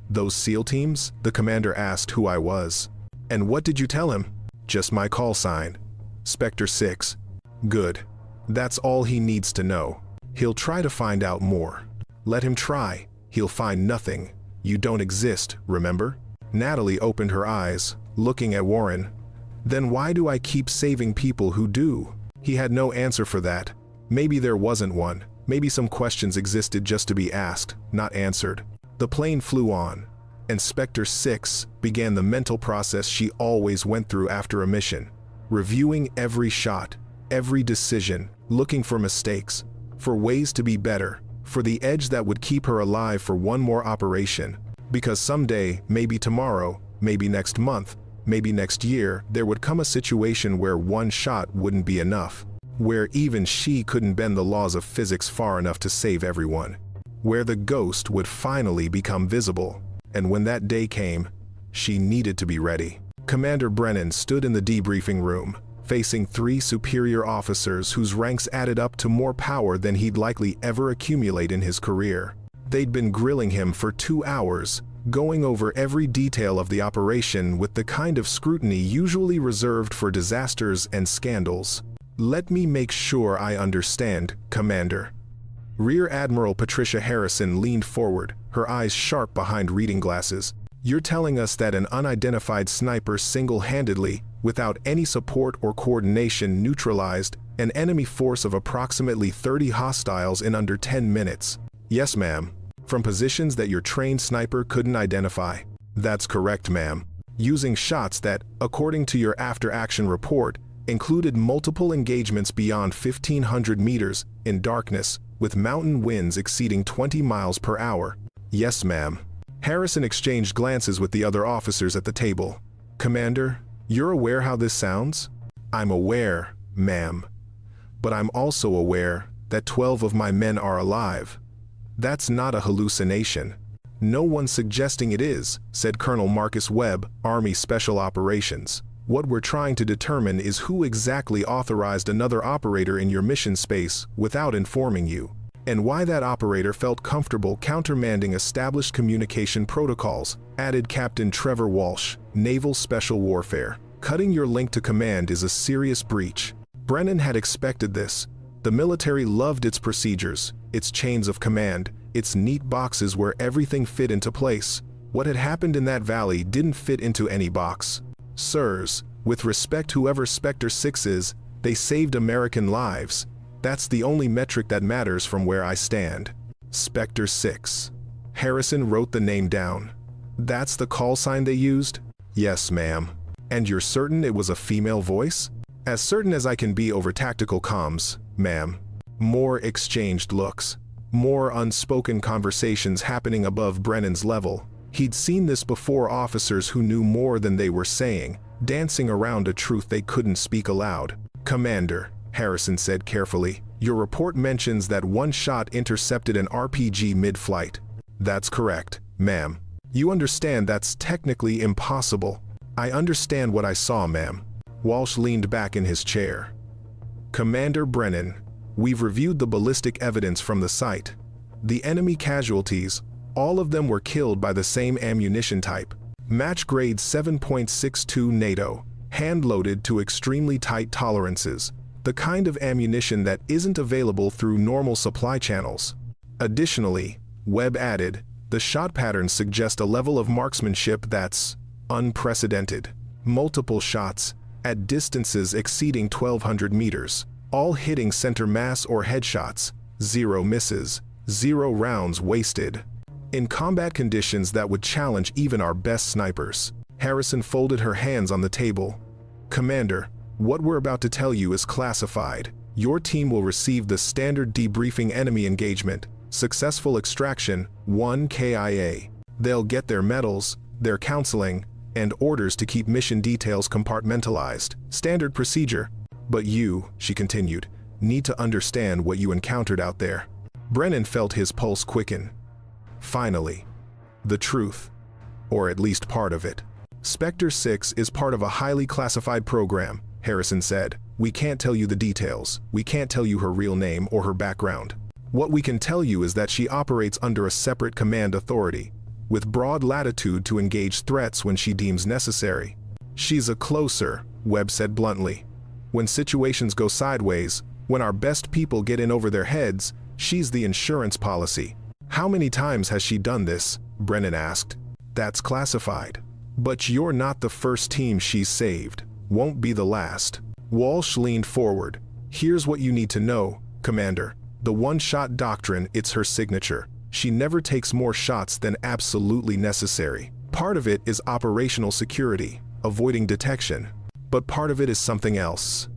"Those SEAL teams?" The commander asked who I was. "And what did you tell him?" "Just my call sign. Specter 6. "Good. That's all he needs to know. He'll try to find out more. Let him try. He'll find nothing. You don't exist, remember?" Natalie opened her eyes, looking at Warren. "Then why do I keep saving people who do?" He had no answer for that. Maybe there wasn't one. Maybe some questions existed just to be asked, not answered. The plane flew on, and Specter 6 began the mental process she always went through after a mission, reviewing every shot, every decision, looking for mistakes, for ways to be better, for the edge that would keep her alive for one more operation. Because someday, maybe tomorrow, maybe next month, maybe next year, there would come a situation where one shot wouldn't be enough, where even she couldn't bend the laws of physics far enough to save everyone, where the ghost would finally become visible. And when that day came, she needed to be ready. Commander Brennan stood in the debriefing room, facing 3 superior officers whose ranks added up to more power than he'd likely ever accumulate in his career. They'd been grilling him for 2 hours, going over every detail of the operation with the kind of scrutiny usually reserved for disasters and scandals. "Let me make sure I understand, Commander." Rear Admiral Patricia Harrison leaned forward, her eyes sharp behind reading glasses. "You're telling us that an unidentified sniper single-handedly, without any support or coordination, neutralized an enemy force of approximately 30 hostiles in under 10 minutes. "Yes, ma'am. From positions that your trained sniper couldn't identify." "That's correct, ma'am. Using shots that, according to your after-action report, included multiple engagements beyond 1,500 meters in darkness, with mountain winds exceeding 20 miles per hour." "Yes, ma'am." Harrison exchanged glances with the other officers at the table. "Commander, you're aware how this sounds?" "I'm aware, ma'am. But I'm also aware that 12 of my men are alive. That's not a hallucination." "No one's suggesting it is," said Colonel Marcus Webb, Army Special Operations. "What we're trying to determine is who exactly authorized another operator in your mission space without informing you, and why that operator felt comfortable countermanding established communication protocols," added Captain Trevor Walsh, Naval Special Warfare. "Cutting your link to command is a serious breach." Brennan had expected this. The military loved its procedures, its chains of command, its neat boxes where everything fit into place. What had happened in that valley didn't fit into any box. "Sirs, with respect, whoever Specter 6 is, they saved American lives. That's the only metric that matters from where I stand." Specter 6. Harrison wrote the name down. "That's the call sign they used?" "Yes, ma'am." "And you're certain it was a female voice?" "As certain as I can be over tactical comms, ma'am." More exchanged looks. More unspoken conversations happening above Brennan's level. He'd seen this before, officers who knew more than they were saying, dancing around a truth they couldn't speak aloud. "Commander," Harrison said carefully, "your report mentions that one shot intercepted an RPG mid-flight." "That's correct, ma'am." "You understand that's technically impossible." "I understand what I saw, ma'am." Walsh leaned back in his chair. "Commander Brennan, we've reviewed the ballistic evidence from the site. The enemy casualties, all of them were killed by the same ammunition type. Match grade 7.62 NATO, hand-loaded to extremely tight tolerances, the kind of ammunition that isn't available through normal supply channels. Additionally," Webb added, "the shot patterns suggest a level of marksmanship that's unprecedented. Multiple shots, at distances exceeding 1,200 meters, all hitting center mass or headshots, 0 misses, 0 rounds wasted. In combat conditions that would challenge even our best snipers." Harrison folded her hands on the table. "Commander, what we're about to tell you is classified. Your team will receive the standard debriefing: enemy engagement, successful extraction, 1 KIA. They'll get their medals, their counseling, and orders to keep mission details compartmentalized. Standard procedure. But you," she continued, "need to understand what you encountered out there." Brennan felt his pulse quicken. Finally, the truth, or at least part of it. "Specter 6 is part of a highly classified program," Harrison said. "We can't tell you the details. We can't tell you her real name or her background. What we can tell you is that she operates under a separate command authority, with broad latitude to engage threats when she deems necessary. She's a closer," Webb said bluntly. "When situations go sideways, when our best people get in over their heads, she's the insurance policy." "How many times has she done this?" Brennan asked. "That's classified. But you're not the first team she's saved. Won't be the last." Walsh leaned forward. "Here's what you need to know, Commander. The one-shot doctrine, it's her signature. She never takes more shots than absolutely necessary. Part of it is operational security, avoiding detection. But part of it is something else.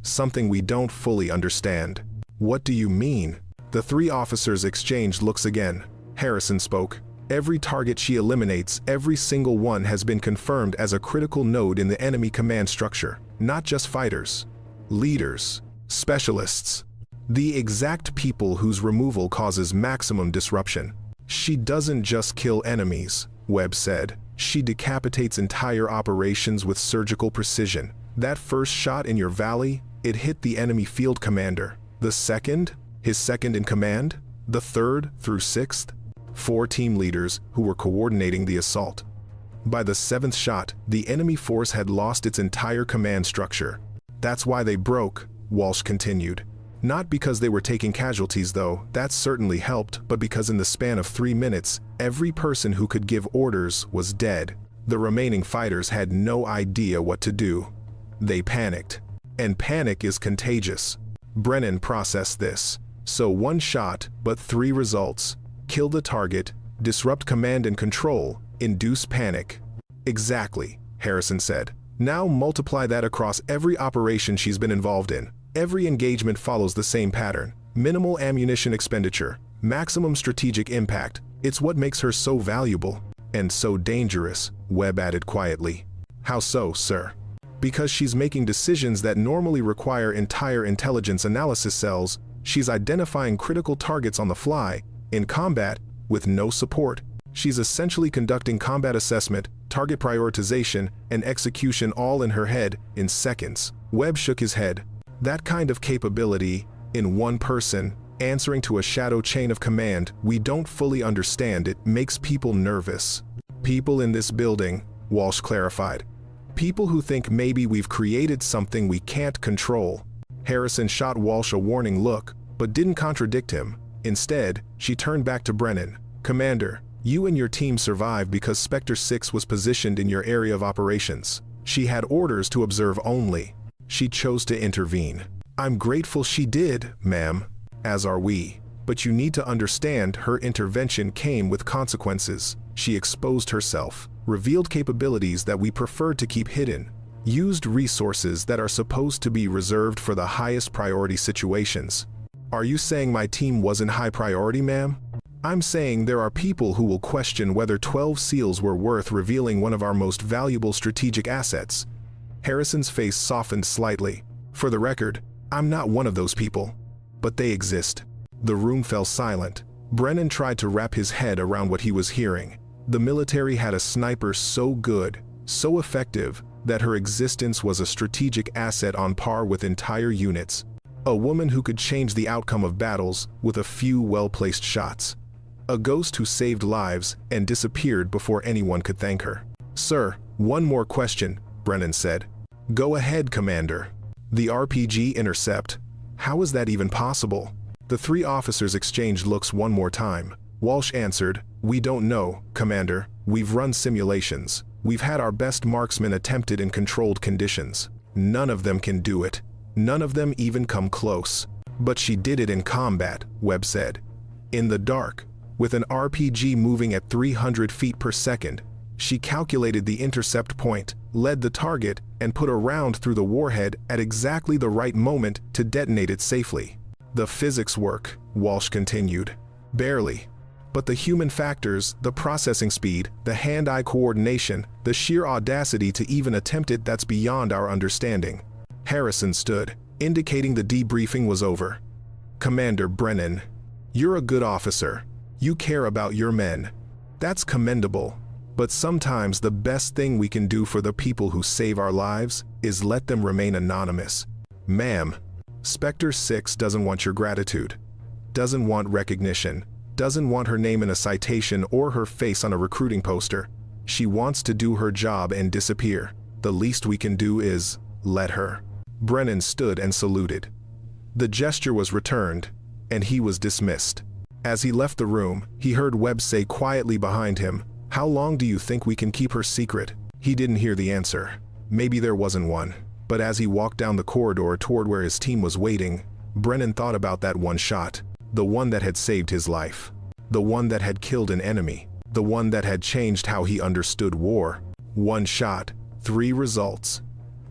Something we don't fully understand. What do you mean? The three officers exchanged looks again. Harrison spoke. Every target she eliminates, every single one has been confirmed as a critical node in the enemy command structure. Not just fighters. Leaders. Specialists. The exact people whose removal causes maximum disruption. She doesn't just kill enemies, Webb said. She decapitates entire operations with surgical precision. That first shot in your valley, it hit the enemy field commander. The second, his second in command. The third through sixth, 4 team leaders who were coordinating the assault. By the 7th shot, the enemy force had lost its entire command structure. That's why they broke, Walsh continued. Not because they were taking casualties though, that certainly helped, but because in the span of 3 minutes, every person who could give orders was dead. The remaining fighters had no idea what to do. They panicked. And panic is contagious. Brennan processed this. So 1 shot, but 3 results. Kill the target, disrupt command and control, induce panic. Exactly, Harrison said. Now multiply that across every operation she's been involved in. Every engagement follows the same pattern. Minimal ammunition expenditure, maximum strategic impact. It's what makes her so valuable. And so dangerous, Webb added quietly. How so, sir? Because she's making decisions that normally require entire intelligence analysis cells. She's identifying critical targets on the fly, in combat, with no support. She's essentially conducting combat assessment, target prioritization, and execution all in her head, in seconds. Webb shook his head. That kind of capability, in one person, answering to a shadow chain of command, we don't fully understand. It makes people nervous. People in this building, Walsh clarified. People who think maybe we've created something we can't control. Harrison shot Walsh a warning look, but didn't contradict him. Instead, she turned back to Brennan. Commander, you and your team survived because Specter 6 was positioned in your area of operations. She had orders to observe only. She chose to intervene. I'm grateful she did, ma'am. As are we. But you need to understand her intervention came with consequences. She exposed herself, revealed capabilities that we preferred to keep hidden, used resources that are supposed to be reserved for the highest priority situations. Are you saying my team wasn't high priority, ma'am? I'm saying there are people who will question whether 12 SEALs were worth revealing one of our most valuable strategic assets. Harrison's face softened slightly. For the record, I'm not one of those people. But they exist. The room fell silent. Brennan tried to wrap his head around what he was hearing. The military had a sniper so good, so effective, that her existence was a strategic asset on par with entire units. A woman who could change the outcome of battles with a few well-placed shots. A ghost who saved lives and disappeared before anyone could thank her. Sir, one more question, Brennan said. Go ahead, Commander. The RPG intercept. How is that even possible? The 3 officers exchanged looks one more time. Walsh answered, We don't know, Commander. We've run simulations. We've had our best marksmen attempted in controlled conditions. None of them can do it. None of them even come close. But she did it in combat, Webb said. In the dark, with an RPG moving at 300 feet per second. She calculated the intercept point, led the target, and put a round through the warhead at exactly the right moment to detonate it safely. The physics work, Walsh continued. Barely. But the human factors, the processing speed, the hand-eye coordination, the sheer audacity to even attempt it, that's beyond our understanding. Harrison stood, indicating the debriefing was over. Commander Brennan, you're a good officer. You care about your men. That's commendable. But sometimes the best thing we can do for the people who save our lives is let them remain anonymous. Ma'am, Specter 6 doesn't want your gratitude, doesn't want recognition, doesn't want her name in a citation or her face on a recruiting poster. She wants to do her job and disappear. The least we can do is let her. Brennan stood and saluted. The gesture was returned, and he was dismissed. As he left the room, he heard Webb say quietly behind him, How long do you think we can keep her secret? He didn't hear the answer. Maybe there wasn't one. But as he walked down the corridor toward where his team was waiting, Brennan thought about that one shot, the one that had saved his life, the one that had killed an enemy, the one that had changed how he understood war. One shot, 3 results.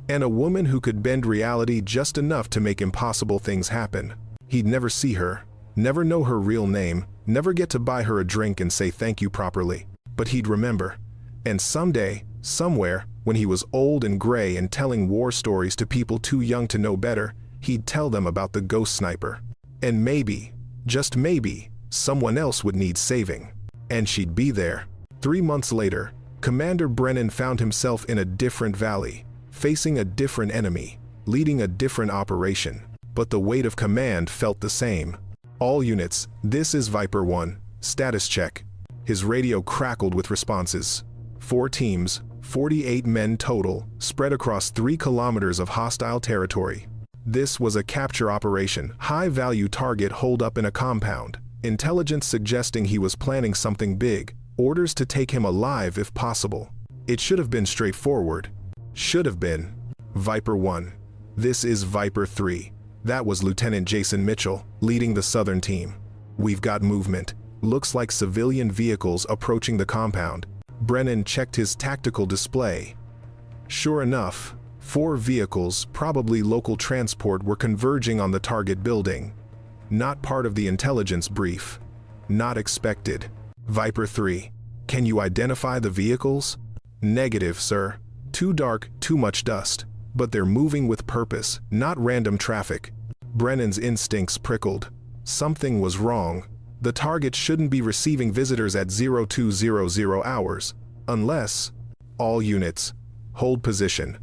And a woman who could bend reality just enough to make impossible things happen. He'd never see her, never know her real name, never get to buy her a drink and say thank you properly. But he'd remember. And someday, somewhere, when he was old and gray and telling war stories to people too young to know better, he'd tell them about the ghost sniper. And maybe, just maybe, someone else would need saving. And she'd be there. 3 months later, Commander Brennan found himself in a different valley, facing a different enemy, leading a different operation. But the weight of command felt the same. All units, this is Viper 1, status check. His radio crackled with responses. 4 teams, 48 men total, spread across 3 kilometers of hostile territory. This was a capture operation, high-value target holed up in a compound. Intelligence suggesting he was planning something big, orders to take him alive if possible. It should have been straightforward. Should have been. Viper 1. This is Viper 3. That was Lieutenant Jason Mitchell, leading the southern team. We've got movement. Looks like civilian vehicles approaching the compound. Brennan checked his tactical display. Sure enough, 4 vehicles, probably local transport, were converging on the target building. Not part of the intelligence brief. Not expected. Viper 3. Can you identify the vehicles? Negative, sir. Too dark, too much dust. But they're moving with purpose, not random traffic. Brennan's instincts prickled. Something was wrong. The target shouldn't be receiving visitors at 0200 hours. Unless... All units, hold position.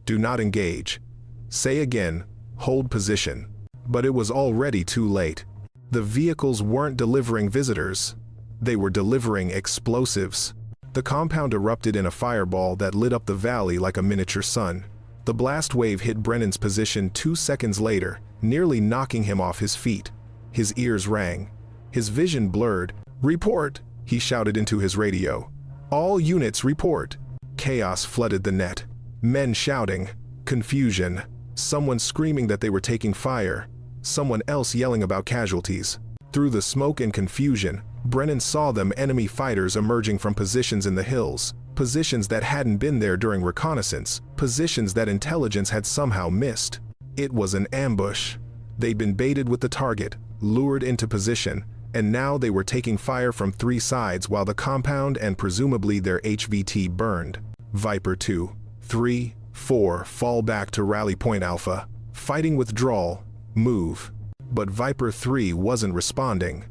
Do not engage. Say again, hold position. But it was already too late. The vehicles weren't delivering visitors. They were delivering explosives. The compound erupted in a fireball that lit up the valley like a miniature sun. The blast wave hit Brennan's position 2 seconds later, nearly knocking him off his feet. His ears rang. His vision blurred. "Report!" he shouted into his radio. "All units report!" Chaos flooded the net. Men shouting. Confusion. Someone screaming that they were taking fire. Someone else yelling about casualties. Through the smoke and confusion, Brennan saw them enemy fighters emerging from positions in the hills. Positions that hadn't been there during reconnaissance. Positions that intelligence had somehow missed. It was an ambush. They'd been baited with the target, lured into position, and now they were taking fire from 3 sides while the compound and presumably their HVT burned. Viper 2, 3, 4 fall back to Rally Point Alpha. Fighting withdrawal. Move. But Viper 3 wasn't responding.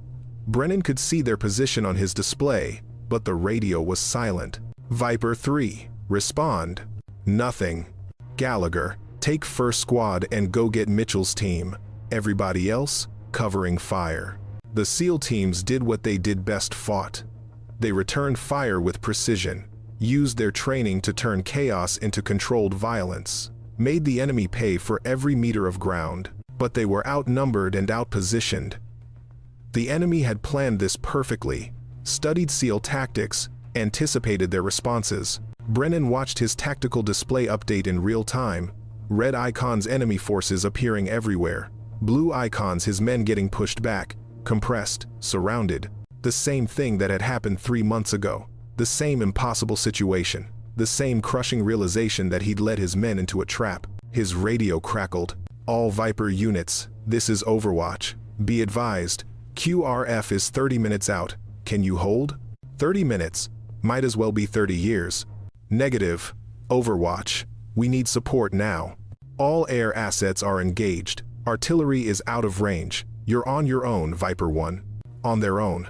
Brennan could see their position on his display, but the radio was silent. Viper 3, respond. Nothing. Gallagher, take first squad and go get Mitchell's team. Everybody else, covering fire. The SEAL teams did what they did best: fought. They returned fire with precision, used their training to turn chaos into controlled violence, made the enemy pay for every meter of ground. But they were outnumbered and outpositioned. The enemy had planned this perfectly, studied SEAL tactics, anticipated their responses. Brennan watched his tactical display update in real time. Red icons, enemy forces appearing everywhere. Blue icons, his men getting pushed back, compressed, surrounded. The same thing that had happened 3 months ago. The same impossible situation. The same crushing realization that he'd led his men into a trap. His radio crackled. "All Viper units, this is Overwatch. Be advised, QRF is 30 minutes out. Can you hold?" 30 minutes. Might as well be 30 years. Negative. Overwatch. We need support now. All air assets are engaged. Artillery is out of range. You're on your own, Viper 1. On their own.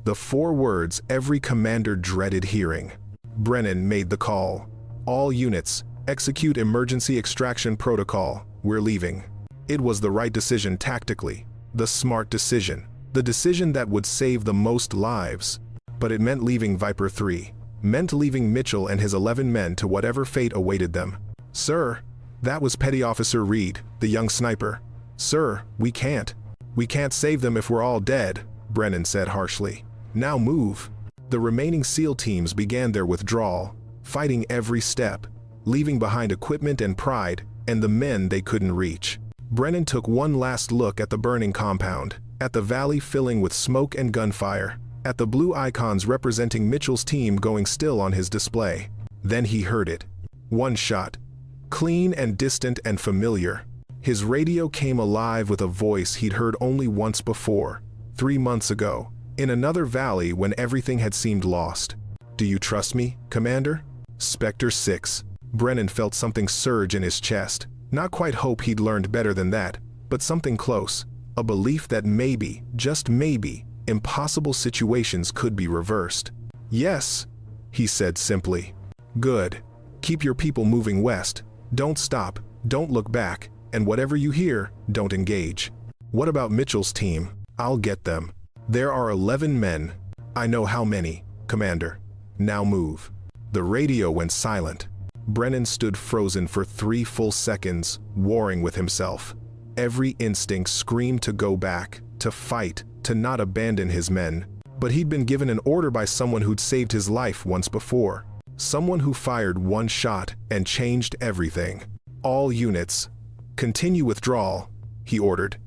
The 4 words every commander dreaded hearing. Brennan made the call. "All units, execute emergency extraction protocol. We're leaving." It was the right decision tactically. The smart decision. The decision that would save the most lives. But it meant leaving Viper 3. Meant leaving Mitchell and his 11 men to whatever fate awaited them. "Sir," that was Petty Officer Reed, the young sniper. "Sir, we can't. We can't save them if we're all dead," Brennan said harshly. "Now move." The remaining SEAL teams began their withdrawal, fighting every step, leaving behind equipment and pride, and the men they couldn't reach. Brennan took one last look at the burning compound, at the valley filling with smoke and gunfire, at the blue icons representing Mitchell's team going still on his display. Then he heard it. One shot. Clean and distant and familiar. His radio came alive with a voice he'd heard only once before, 3 months ago, in another valley when everything had seemed lost. "Do you trust me, Commander?" Specter 6. Brennan felt something surge in his chest. Not quite hope he'd learned better than that, but something close. A belief that maybe, just maybe, impossible situations could be reversed. "Yes," he said simply. "Good. Keep your people moving west. Don't stop, don't look back, and whatever you hear, don't engage." "What about Mitchell's team?" "I'll get them. There are 11 men. I know how many, Commander. Now move." The radio went silent. Brennan stood frozen for 3 full seconds, warring with himself. Every instinct screamed to go back, to fight, to not abandon his men. But he'd been given an order by someone who'd saved his life once before. Someone who fired one shot and changed everything. "All units, continue withdrawal," he ordered.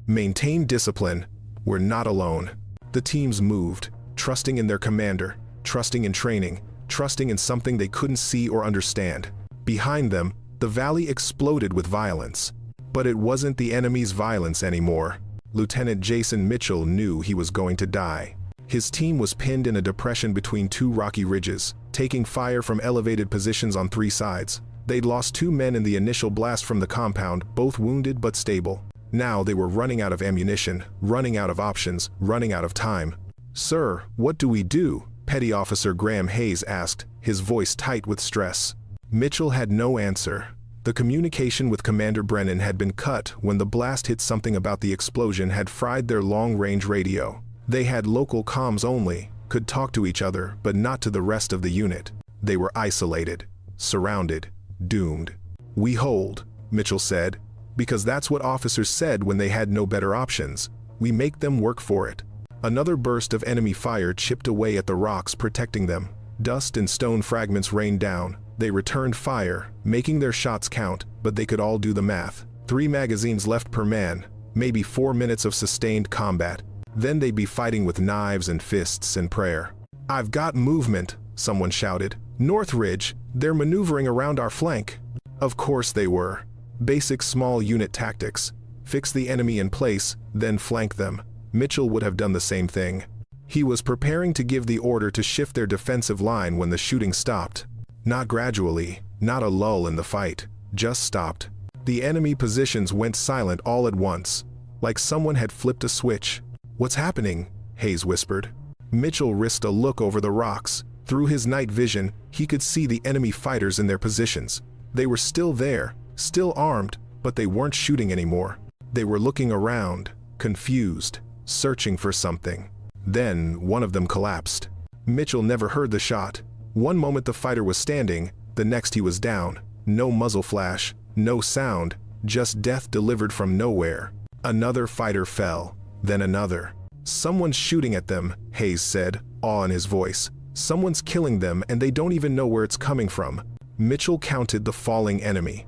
"Maintain discipline. We're not alone." The teams moved, trusting in their commander, trusting in training, trusting in something they couldn't see or understand. Behind them, the valley exploded with violence. But it wasn't the enemy's violence anymore. Lieutenant Jason Mitchell knew he was going to die. His team was pinned in a depression between 2 rocky ridges, taking fire from elevated positions on 3 sides. They'd lost 2 men in the initial blast from the compound, both wounded but stable. Now they were running out of ammunition, running out of options, running out of time. "Sir, what do we do?" Petty Officer Graham Hayes asked, his voice tight with stress. Mitchell had no answer. The communication with Commander Brennan had been cut when the blast hit. Something about the explosion had fried their long-range radio. They had local comms only, could talk to each other, but not to the rest of the unit. They were isolated, surrounded, doomed. "We hold," Mitchell said, "because that's what officers said when they had no better options. We make them work for it." Another burst of enemy fire chipped away at the rocks protecting them. Dust and stone fragments rained down. They returned fire, making their shots count, but they could all do the math. 3 magazines left per man, maybe 4 minutes of sustained combat. Then they'd be fighting with knives and fists and prayer. "I've got movement," someone shouted. "North Ridge, they're maneuvering around our flank." Of course they were. Basic small unit tactics. Fix the enemy in place, then flank them. Mitchell would have done the same thing. He was preparing to give the order to shift their defensive line when the shooting stopped. Not gradually, not a lull in the fight, just stopped. The enemy positions went silent all at once, like someone had flipped a switch. "What's happening?" Hayes whispered. Mitchell risked a look over the rocks. Through his night vision, he could see the enemy fighters in their positions. They were still there, still armed, but they weren't shooting anymore. They were looking around, confused, searching for something. Then one of them collapsed. Mitchell never heard the shot. One moment the fighter was standing, the next he was down. No muzzle flash, no sound, just death delivered from nowhere. Another fighter fell, then another. "Someone's shooting at them," Hayes said, awe in his voice. "Someone's killing them and they don't even know where it's coming from." Mitchell counted the falling enemy.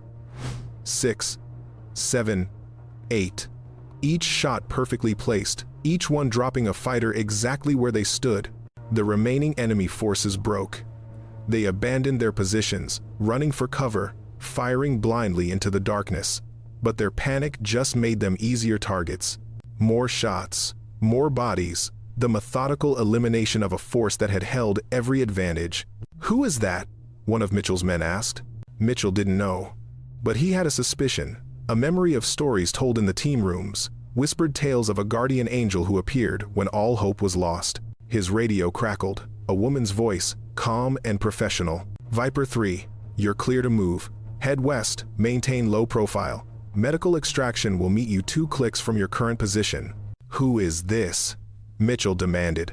6, 7, 8. Each shot perfectly placed, each one dropping a fighter exactly where they stood. The remaining enemy forces broke. They abandoned their positions, running for cover, firing blindly into the darkness. But their panic just made them easier targets. More shots, more bodies, the methodical elimination of a force that had held every advantage. "Who is that?" one of Mitchell's men asked. Mitchell didn't know. But he had a suspicion, a memory of stories told in the team rooms, whispered tales of a guardian angel who appeared when all hope was lost. His radio crackled, a woman's voice, calm and professional. "Viper 3, you're clear to move. Head west, maintain low profile. Medical extraction will meet you 2 clicks from your current position." "Who is this?" Mitchell demanded.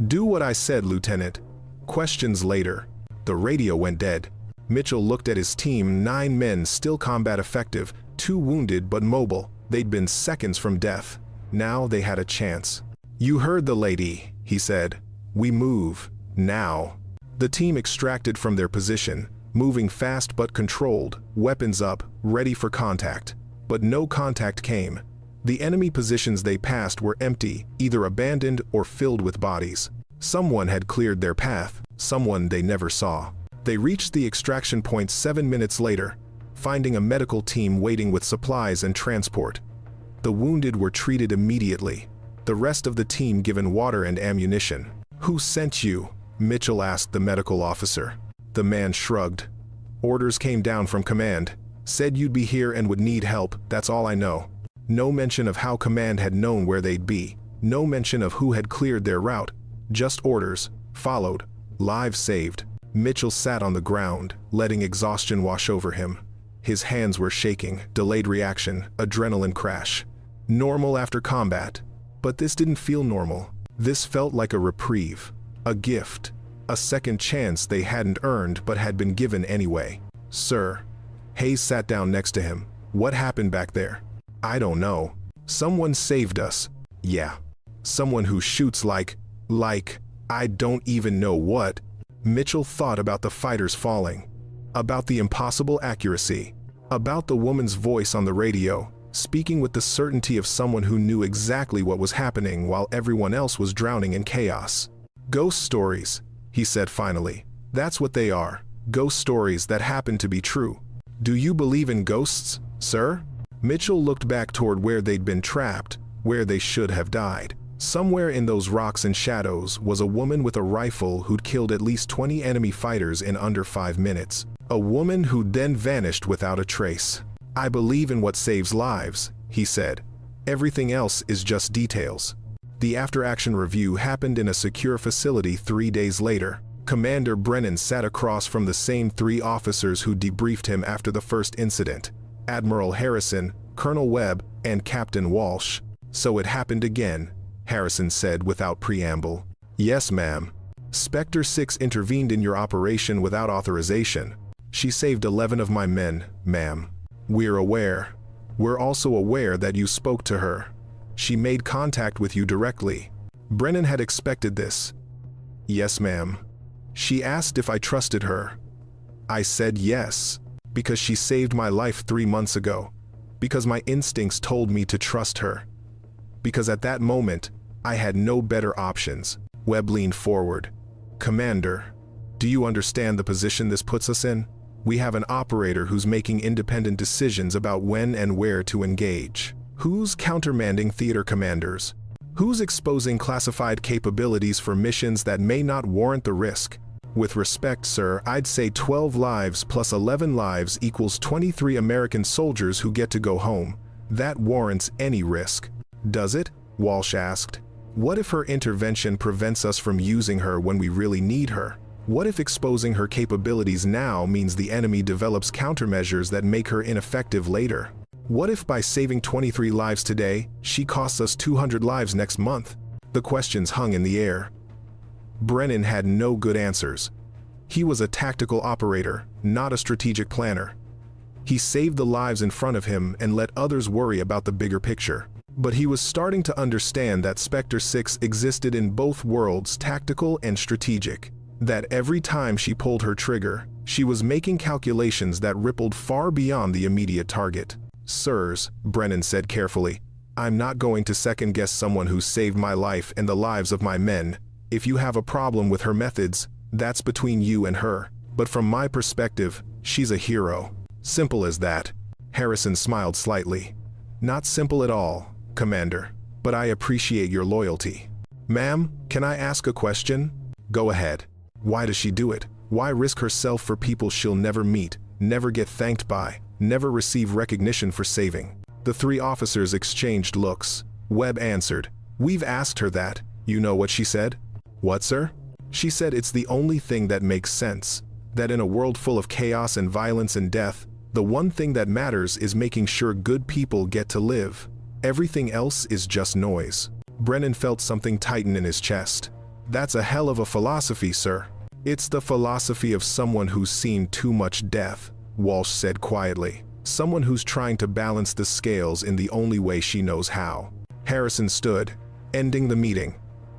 "Do what I said, Lieutenant." Questions later. The radio went dead. Mitchell looked at his team, 9 men still combat effective, 2 wounded but mobile. They'd been seconds from death. Now they had a chance. "You heard the lady," he said. "We move, now." The team extracted from their position, moving fast but controlled, weapons up, ready for contact. but no contact came. The enemy positions they passed were empty, either abandoned or filled with bodies. Someone had cleared their path, someone they never saw. They reached the extraction point 7 minutes later, finding a medical team waiting with supplies and transport. The wounded were treated immediately, the rest of the team given water and ammunition. "Who sent you?" Mitchell asked the medical officer. The man shrugged. "Orders came down from command. Said you'd be here and would need help, that's all I know." No mention of how command had known where they'd be. No mention of who had cleared their route. Just orders, followed, lives saved. Mitchell sat on the ground, letting exhaustion wash over him. His hands were shaking, delayed reaction, adrenaline crash. Normal after combat. But this didn't feel normal. This felt like a reprieve, a gift, a second chance they hadn't earned but had been given anyway. "Sir." Hayes sat down next to him. "What happened back there?" "I don't know. Someone saved us." "Yeah. Someone who shoots like, I don't even know what." Mitchell thought about the fighters falling, about the impossible accuracy, about the woman's voice on the radio, speaking with the certainty of someone who knew exactly what was happening while everyone else was drowning in chaos. "Ghost stories," he said finally. "That's what they are. Ghost stories that happen to be true." "Do you believe in ghosts, sir?" Mitchell looked back toward where they'd been trapped, where they should have died. Somewhere in those rocks and shadows was a woman with a rifle who'd killed at least 20 enemy fighters in under 5 minutes. A woman who'd then vanished without a trace. "I believe in what saves lives," he said. "Everything else is just details." The after-action review happened in a secure facility 3 days later. Commander Brennan sat across from the same 3 officers who debriefed him after the first incident: Admiral Harrison, Colonel Webb, and Captain Walsh. "So it happened again," Harrison said without preamble. "Yes, ma'am. Specter 6 intervened in your operation without authorization. She saved 11 of my men, ma'am. We're aware. We're also aware that you spoke to her. She made contact with you directly." Brennan had expected this. "Yes, ma'am. She asked if I trusted her. I said yes, because she saved my life 3 months ago, because my instincts told me to trust her, because at that moment, I had no better options." Webb leaned forward. "Commander, do you understand the position this puts us in? We have an operator who's making independent decisions about when and where to engage. Who's countermanding theater commanders? Who's exposing classified capabilities for missions that may not warrant the risk? With respect, sir, I'd say 12 lives plus 11 lives equals 23 American soldiers who get to go home. That warrants any risk." "Does it?" Walsh asked. "What if her intervention prevents us from using her when we really need her? What if exposing her capabilities now means the enemy develops countermeasures that make her ineffective later? What if by saving 23 lives today, she costs us 200 lives next month?" The questions hung in the air. Brennan had no good answers. He was a tactical operator, not a strategic planner. He saved the lives in front of him and let others worry about the bigger picture. But he was starting to understand that Specter 6 existed in both worlds, tactical and strategic. That every time she pulled her trigger, she was making calculations that rippled far beyond the immediate target. "Sirs," Brennan said carefully, "I'm not going to second-guess someone who saved my life and the lives of my men. If you have a problem with her methods, that's between you and her. But from my perspective, she's a hero. Simple as that." Harrison smiled slightly. "Not simple at all, Commander, but I appreciate your loyalty." "Ma'am, can I ask a question?" "Go ahead." "Why does she do it? Why risk herself for people she'll never meet, never get thanked by, never receive recognition for saving?" The 3 officers exchanged looks. Webb answered, "We've asked her that. You know what she said?" "What, sir?" "She said it's the only thing that makes sense. That in a world full of chaos and violence and death, the one thing that matters is making sure good people get to live. Everything else is just noise." Brennan felt something tighten in his chest. "That's a hell of a philosophy, sir." "It's the philosophy of someone who's seen too much death," Walsh said quietly. "Someone who's trying to balance the scales in the only way she knows how." Harrison stood, ending the meeting.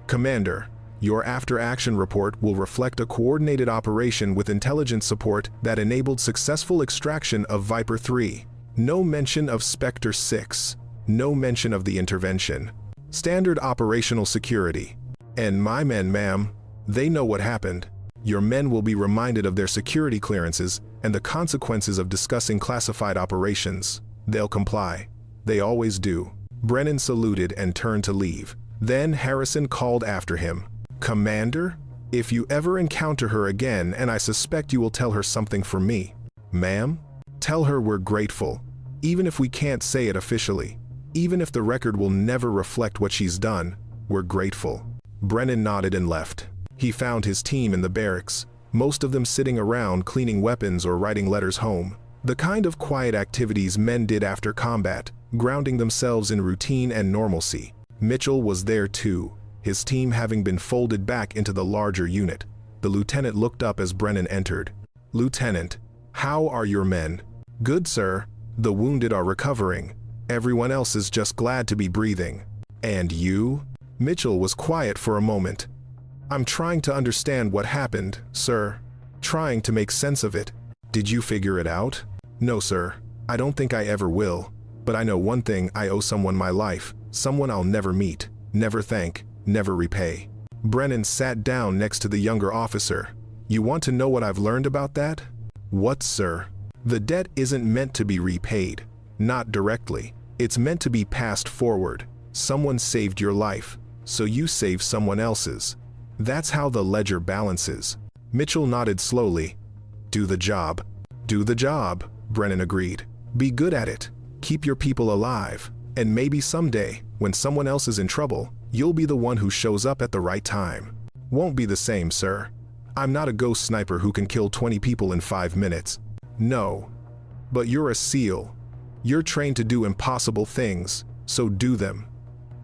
"Commander, your after-action report will reflect a coordinated operation with intelligence support that enabled successful extraction of Viper 3. No mention of Specter 6. No mention of the intervention. Standard operational security. And my men, ma'am, they know what happened. Your men will be reminded of their security clearances and the consequences of discussing classified operations. They'll comply. They always do. Brennan saluted and turned to leave. Then Harrison called after him. Commander, if you ever encounter her again, and I suspect you will tell her something for me. Ma'am, tell her we're grateful, even if we can't say it officially. Even if the record will never reflect what she's done, we're grateful. Brennan nodded and left. He found his team in the barracks, most of them sitting around cleaning weapons or writing letters home. The kind of quiet activities men did after combat, grounding themselves in routine and normalcy. Mitchell was there too, his team having been folded back into the larger unit. The lieutenant looked up as Brennan entered. Lieutenant, how are your men? Good, sir. The wounded are recovering. Everyone else is just glad to be breathing. And you? Mitchell was quiet for a moment. I'm trying to understand what happened, sir. Trying to make sense of it. Did you figure it out? No, sir. I don't think I ever will. But I know one thing: I owe someone my life. Someone I'll never meet, never thank, never repay. Brennan sat down next to the younger officer. You want to know what I've learned about that? What, sir? The debt isn't meant to be repaid. Not directly. It's meant to be passed forward. Someone saved your life, so you save someone else's. That's how the ledger balances. Mitchell nodded slowly. Do the job. Do the job, Brennan agreed. Be good at it. Keep your people alive. And maybe someday, when someone else is in trouble, you'll be the one who shows up at the right time. Won't be the same, sir. I'm not a ghost sniper who can kill 20 people in 5 minutes. No. But you're a SEAL. You're trained to do impossible things, so do them.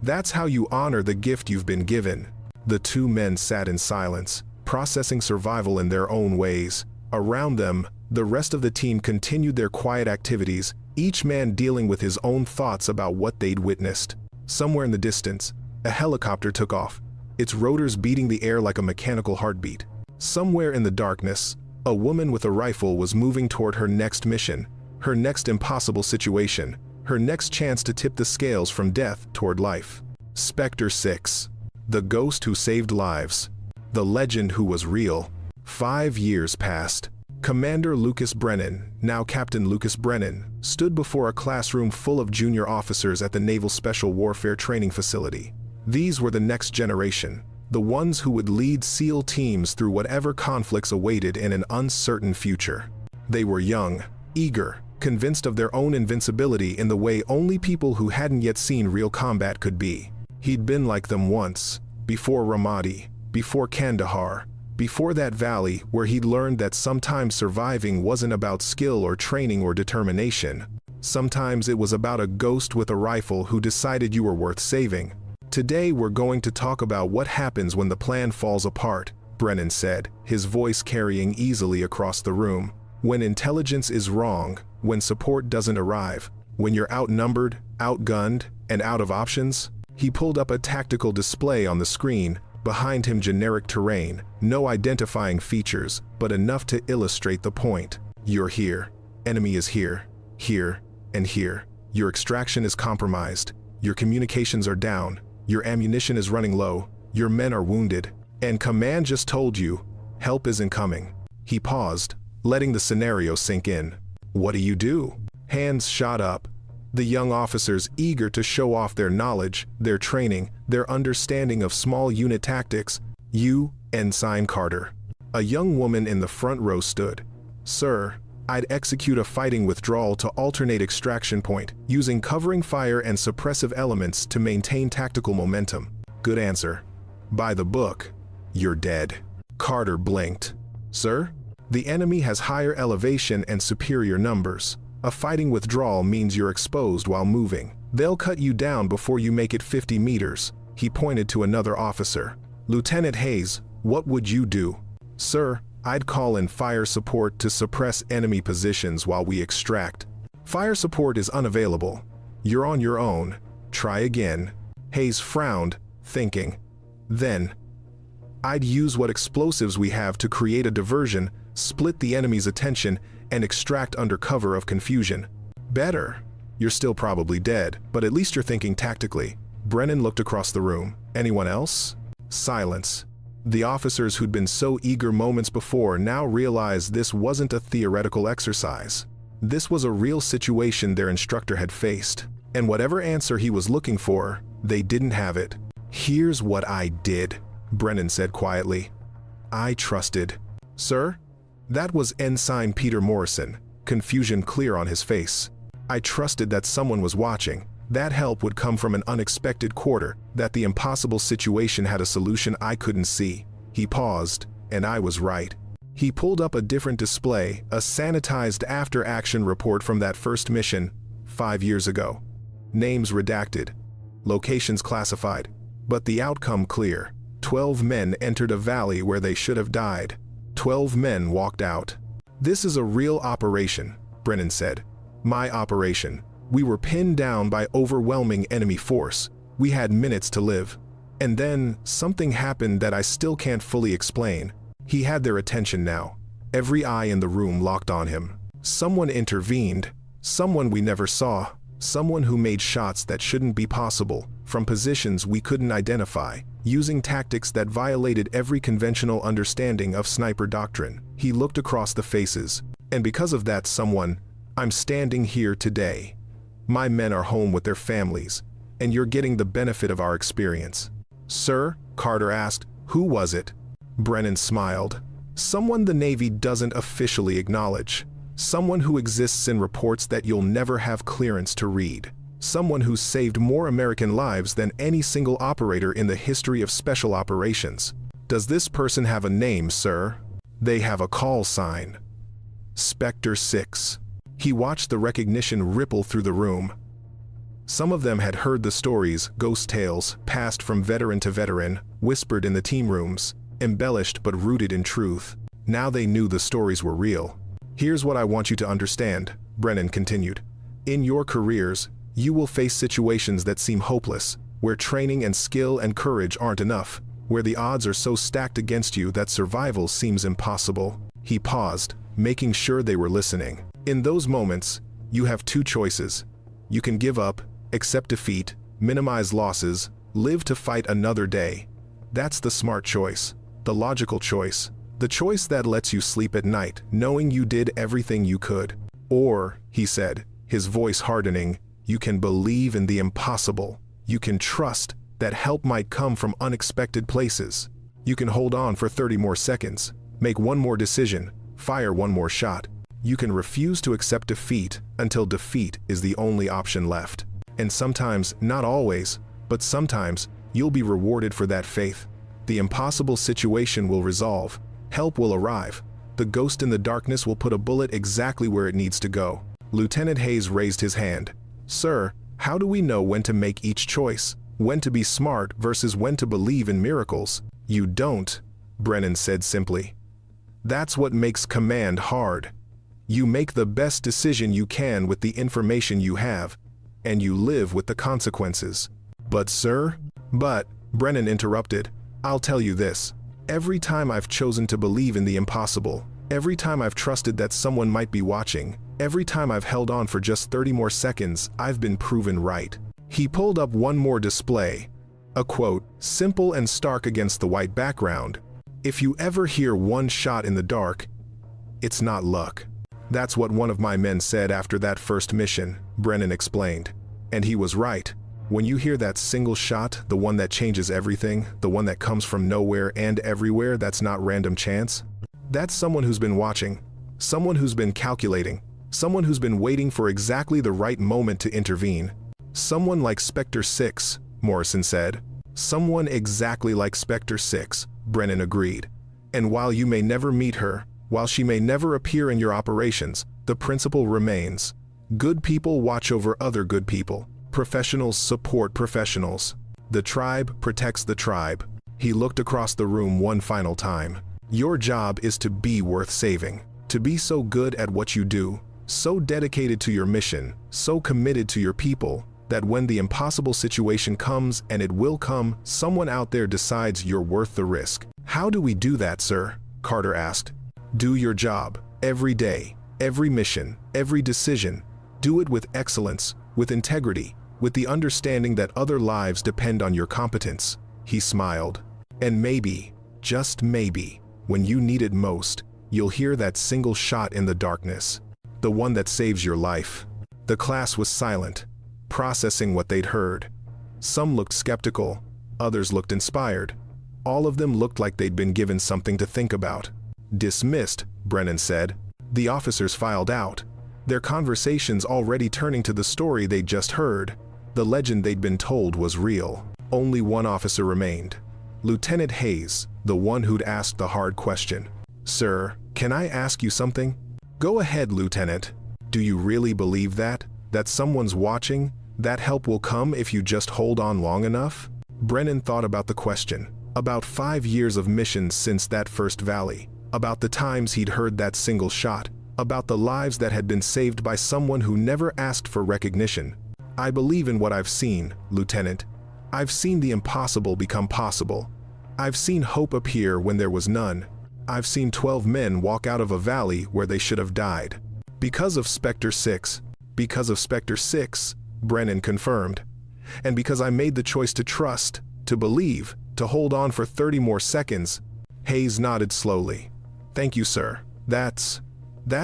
That's how you honor the gift you've been given. The two men sat in silence, processing survival in their own ways. Around them, the rest of the team continued their quiet activities, each man dealing with his own thoughts about what they'd witnessed. Somewhere in the distance, a helicopter took off, its rotors beating the air like a mechanical heartbeat. Somewhere in the darkness, a woman with a rifle was moving toward her next mission, her next impossible situation, her next chance to tip the scales from death toward life. Specter 6. The ghost who saved lives. The legend who was real. 5 years passed. Commander Lucas Brennan, now Captain Lucas Brennan, stood before a classroom full of junior officers at the Naval Special Warfare Training Facility. These were the next generation, the ones who would lead SEAL teams through whatever conflicts awaited in an uncertain future. They were young, eager, convinced of their own invincibility in the way only people who hadn't yet seen real combat could be. He'd been like them once, before Ramadi, before Kandahar, before that valley where he'd learned that sometimes surviving wasn't about skill or training or determination. Sometimes it was about a ghost with a rifle who decided you were worth saving. Today we're going to talk about what happens when the plan falls apart, Brennan said, his voice carrying easily across the room. When intelligence is wrong, when support doesn't arrive, when you're outnumbered, outgunned, and out of options. He pulled up a tactical display on the screen. Behind him, generic terrain, no identifying features, but enough to illustrate the point. You're here. Enemy is here, here, and here. Your extraction is compromised. Your communications are down. Your ammunition is running low. Your men are wounded. And command just told you, help isn't coming. He paused, letting the scenario sink in. What do you do? Hands shot up. The young officers eager to show off their knowledge, their training, their understanding of small unit tactics. You, Ensign Carter. A young woman in the front row stood. Sir, I'd execute a fighting withdrawal to alternate extraction point, using covering fire and suppressive elements to maintain tactical momentum. Good answer. By the book. You're dead. Carter blinked. Sir? The enemy has higher elevation and superior numbers. A fighting withdrawal means you're exposed while moving. They'll cut you down before you make it 50 meters. He pointed to another officer. Lieutenant Hayes, what would you do? Sir, I'd call in fire support to suppress enemy positions while we extract. Fire support is unavailable. You're on your own. Try again. Hayes frowned, thinking. Then, I'd use what explosives we have to create a diversion, split the enemy's attention, and extract under cover of confusion. Better. You're still probably dead, but at least you're thinking tactically. Brennan looked across the room. Anyone else? Silence. The officers who'd been so eager moments before now realized this wasn't a theoretical exercise. This was a real situation their instructor had faced. And whatever answer he was looking for, they didn't have it. Here's what I did, Brennan said quietly. I trusted. Sir? That was Ensign Peter Morrison, confusion clear on his face. I trusted that someone was watching. That help would come from an unexpected quarter, that the impossible situation had a solution I couldn't see. He paused, and I was right. He pulled up a different display, a sanitized after-action report from that first mission, 5 years ago. Names redacted, locations classified, but the outcome clear. 12 men entered a valley where they should have died. 12 men walked out. This is a real operation, Brennan said. My operation. We were pinned down by overwhelming enemy force. We had minutes to live. And then, something happened that I still can't fully explain. He had their attention now. Every eye in the room locked on him. Someone intervened. Someone we never saw. Someone who made shots that shouldn't be possible, from positions we couldn't identify, using tactics that violated every conventional understanding of sniper doctrine. He looked across the faces. And because of that someone, I'm standing here today. My men are home with their families, and you're getting the benefit of our experience. Sir, Carter asked, who was it? Brennan smiled. Someone the Navy doesn't officially acknowledge. Someone who exists in reports that you'll never have clearance to read. Someone who's saved more American lives than any single operator in the history of special operations. Does this person have a name, sir? They have a call sign. Specter 6. He watched the recognition ripple through the room. Some of them had heard the stories, ghost tales, passed from veteran to veteran, whispered in the team rooms, embellished but rooted in truth. Now they knew the stories were real. Here's what I want you to understand, Brennan continued. In your careers, you will face situations that seem hopeless, where training and skill and courage aren't enough, where the odds are so stacked against you that survival seems impossible. He paused, making sure they were listening. In those moments, you have two choices. You can give up, accept defeat, minimize losses, live to fight another day. That's the smart choice, the logical choice, the choice that lets you sleep at night, knowing you did everything you could. Or, he said, his voice hardening, you can believe in the impossible. You can trust that help might come from unexpected places. You can hold on for 30 more seconds, make one more decision, fire one more shot. You can refuse to accept defeat until defeat is the only option left. And sometimes, not always, but sometimes, you'll be rewarded for that faith. The impossible situation will resolve. Help will arrive. The ghost in the darkness will put a bullet exactly where it needs to go. Lieutenant Hayes raised his hand. Sir, how do we know when to make each choice? When to be smart versus when to believe in miracles? You don't, Brennan said simply. That's what makes command hard. You make the best decision you can with the information you have, and you live with the consequences. But sir? But, Brennan interrupted, I'll tell you this. Every time I've chosen to believe in the impossible, every time I've trusted that someone might be watching, every time I've held on for just 30 more seconds, I've been proven right. He pulled up one more display. A quote, simple and stark against the white background. If you ever hear one shot in the dark, it's not luck. That's what one of my men said after that first mission, Brennan explained. And he was right. When you hear that single shot, the one that changes everything, the one that comes from nowhere and everywhere, that's not random chance. That's someone who's been watching, someone who's been calculating, someone who's been waiting for exactly the right moment to intervene. Someone like Specter 6, Morrison said. Someone exactly like Specter 6, Brennan agreed. And while you may never meet her, while she may never appear in your operations, the principle remains. Good people watch over other good people. Professionals support professionals. The tribe protects the tribe. He looked across the room one final time. Your job is to be worth saving. To be so good at what you do, so dedicated to your mission, so committed to your people, that when the impossible situation comes, and it will come, someone out there decides you're worth the risk. How do we do that, sir? Carter asked. Do your job, every day, every mission, every decision. Do it with excellence, with integrity, with the understanding that other lives depend on your competence." He smiled. "And maybe, just maybe, when you need it most, you'll hear that single shot in the darkness. The one that saves your life." The class was silent, processing what they'd heard. Some looked skeptical, others looked inspired. All of them looked like they'd been given something to think about. "Dismissed," Brennan said. The officers filed out, their conversations already turning to the story they'd just heard. The legend they'd been told was real. Only one officer remained. Lieutenant Hayes, the one who'd asked the hard question. "Sir, can I ask you something?" "Go ahead, Lieutenant." "Do you really believe that? That someone's watching? That help will come if you just hold on long enough?" Brennan thought about the question. About 5 years of missions since that first valley. About the times he'd heard that single shot. About the lives that had been saved by someone who never asked for recognition. "I believe in what I've seen, Lieutenant. I've seen the impossible become possible. I've seen hope appear when there was none. I've seen 12 men walk out of a valley where they should have died. Because of Specter 6. Because of Specter 6, Brennan confirmed. And because I made the choice to trust, to believe, to hold on for 30 more seconds." Hayes nodded slowly. "Thank you, sir. That's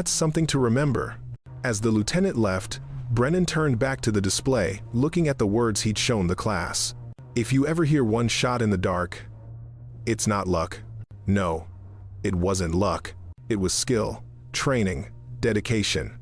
something to remember." As the lieutenant left, Brennan turned back to the display, looking at the words he'd shown the class. "If you ever hear one shot in the dark, it's not luck." No, it wasn't luck. It was skill, training, dedication,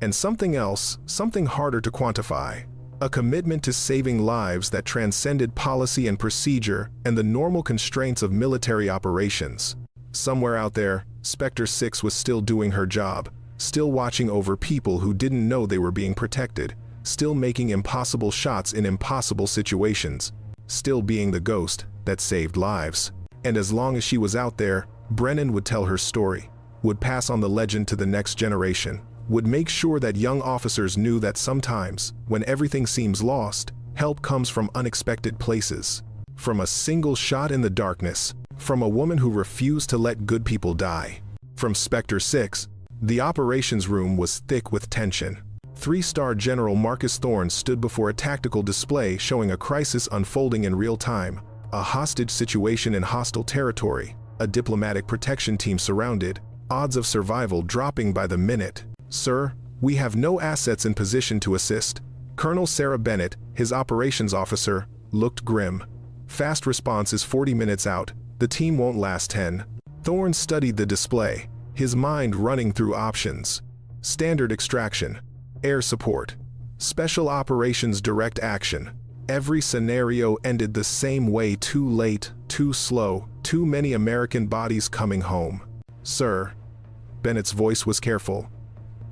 and something else, something harder to quantify. A commitment to saving lives that transcended policy and procedure and the normal constraints of military operations. Somewhere out there, Specter 6 was still doing her job, still watching over people who didn't know they were being protected, still making impossible shots in impossible situations, still being the ghost that saved lives. And as long as she was out there, Brennan would tell her story, would pass on the legend to the next generation, would make sure that young officers knew that sometimes, when everything seems lost, help comes from unexpected places. From a single shot in the darkness, from a woman who refused to let good people die. From Specter 6, the operations room was thick with tension. 3-star General Marcus Thorne stood before a tactical display showing a crisis unfolding in real time, a hostage situation in hostile territory, a diplomatic protection team surrounded, odds of survival dropping by the minute. "Sir, we have no assets in position to assist." Colonel Sarah Bennett, his operations officer, looked grim. "Fast response is 40 minutes out. The team won't last 10. Thorne studied the display, his mind running through options. Standard extraction, air support, special operations direct action. Every scenario ended the same way: too late, too slow, too many American bodies coming home. "Sir," Bennett's voice was careful,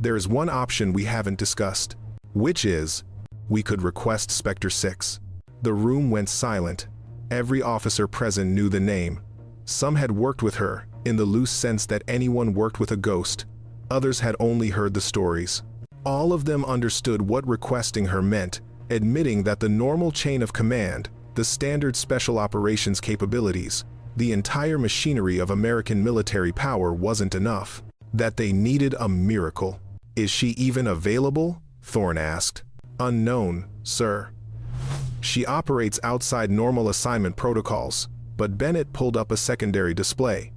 "there is one option we haven't discussed, which is, we could request Specter 6. The room went silent. Every officer present knew the name. Some had worked with her, in the loose sense that anyone worked with a ghost. Others had only heard the stories. All of them understood what requesting her meant, admitting that the normal chain of command, the standard special operations capabilities, the entire machinery of American military power wasn't enough. That they needed a miracle. "Is she even available?" Thorne asked. "Unknown, sir. She operates outside normal assignment protocols," but Bennett pulled up a secondary display.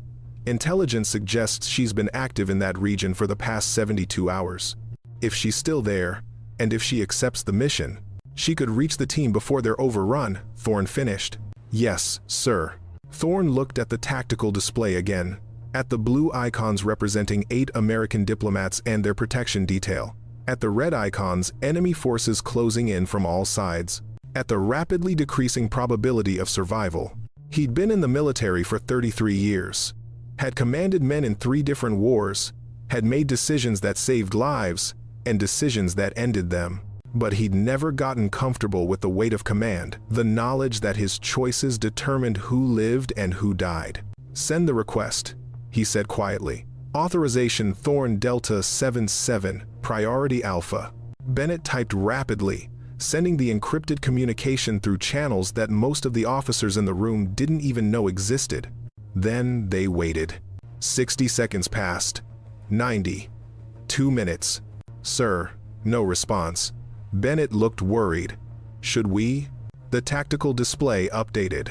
"Intelligence suggests she's been active in that region for the past 72 hours. If she's still there, and if she accepts the mission, she could reach the team before they're overrun," Thorne finished. "Yes, sir." Thorne looked at the tactical display again, at the blue icons representing 8 American diplomats and their protection detail, at the red icons, enemy forces closing in from all sides, at the rapidly decreasing probability of survival. He'd been in the military for 33 years, had commanded men in 3 different wars, had made decisions that saved lives and decisions that ended them. But he'd never gotten comfortable with the weight of command, the knowledge that his choices determined who lived and who died. "Send the request," he said quietly. "Authorization Thorne Delta 77, Priority Alpha." Bennett typed rapidly, sending the encrypted communication through channels that most of the officers in the room didn't even know existed. Then they waited. 60 seconds passed. 90. 2 minutes. "Sir," No response. Bennett looked worried. Should we? The tactical display updated.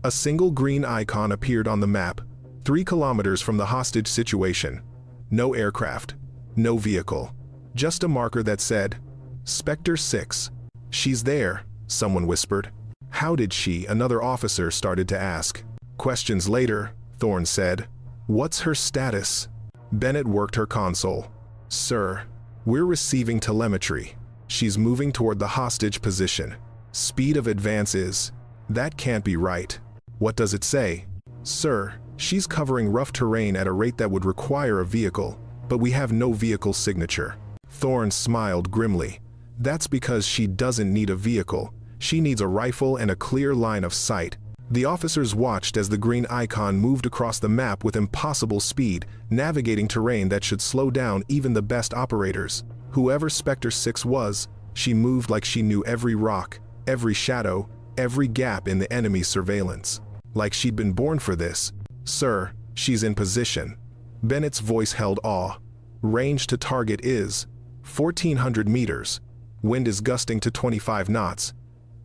A single green icon appeared on the map, 3 kilometers from the hostage situation. No aircraft, no vehicle, just a marker that said, Specter 6. She's there, someone whispered. How did she? Another officer started to ask. Questions later, Thorne said. What's her status? Bennett worked her console. Sir, we're receiving telemetry. She's moving toward the hostage position. Speed of advance is. That can't be right. What does it say? Sir, she's covering rough terrain at a rate that would require a vehicle, but we have no vehicle signature. Thorne smiled grimly. That's because she doesn't need a vehicle. She needs a rifle and a clear line of sight. The officers watched as the green icon moved across the map with impossible speed, navigating terrain that should slow down even the best operators. Whoever Specter 6 was, she moved like she knew every rock, every shadow, every gap in the enemy's surveillance. Like she'd been born for this. Sir, she's in position. Bennett's voice held awe. Range to target is 1,400 meters. Wind is gusting to 25 knots.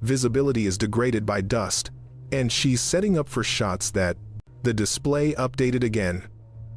Visibility is degraded by dust. And she's setting up for shots that... The display updated again.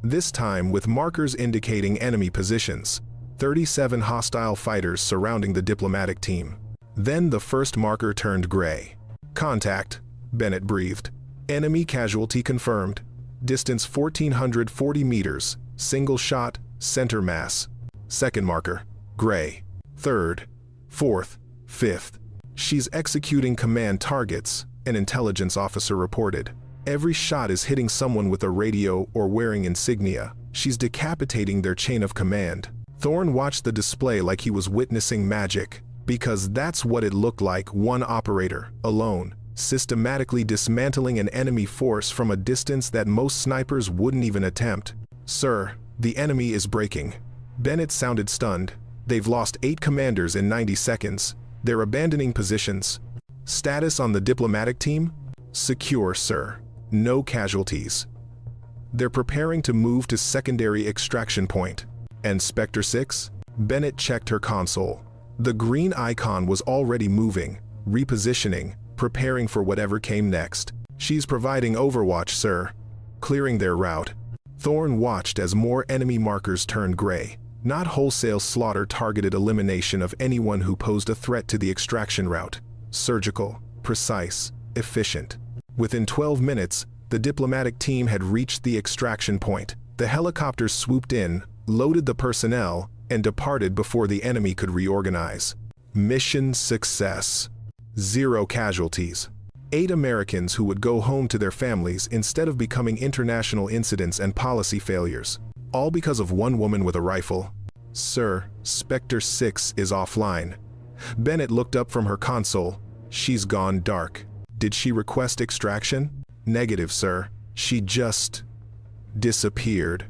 This time with markers indicating enemy positions. 37 hostile fighters surrounding the diplomatic team. Then the first marker turned gray. Contact, Bennett breathed. Enemy casualty confirmed. Distance 1,440 meters. Single shot, center mass. Second marker, gray. Third, fourth, fifth. She's executing command targets, an intelligence officer reported. Every shot is hitting someone with a radio or wearing insignia. She's decapitating their chain of command. Thorne watched the display like he was witnessing magic, because that's what it looked like, one operator, alone, systematically dismantling an enemy force from a distance that most snipers wouldn't even attempt. Sir, the enemy is breaking. Bennett sounded stunned. They've lost 8 commanders in 90 seconds. They're abandoning positions. Status on the diplomatic team? Secure, sir. No casualties. They're preparing to move to secondary extraction point. And Specter 6? Bennett checked her console. The green icon was already moving, repositioning, preparing for whatever came next. She's providing overwatch, sir. Clearing their route. Thorne watched as more enemy markers turned gray. Not wholesale slaughter, targeted elimination of anyone who posed a threat to the extraction route. Surgical, precise, efficient. Within 12 minutes, the diplomatic team had reached the extraction point. The helicopters swooped in, loaded the personnel, and departed before the enemy could reorganize. Mission success. 0 casualties. 8 Americans who would go home to their families instead of becoming international incidents and policy failures. All because of one woman with a rifle. Sir, Specter 6 is offline. Bennett looked up from her console. She's gone dark. Did she request extraction? Negative, sir. She just disappeared.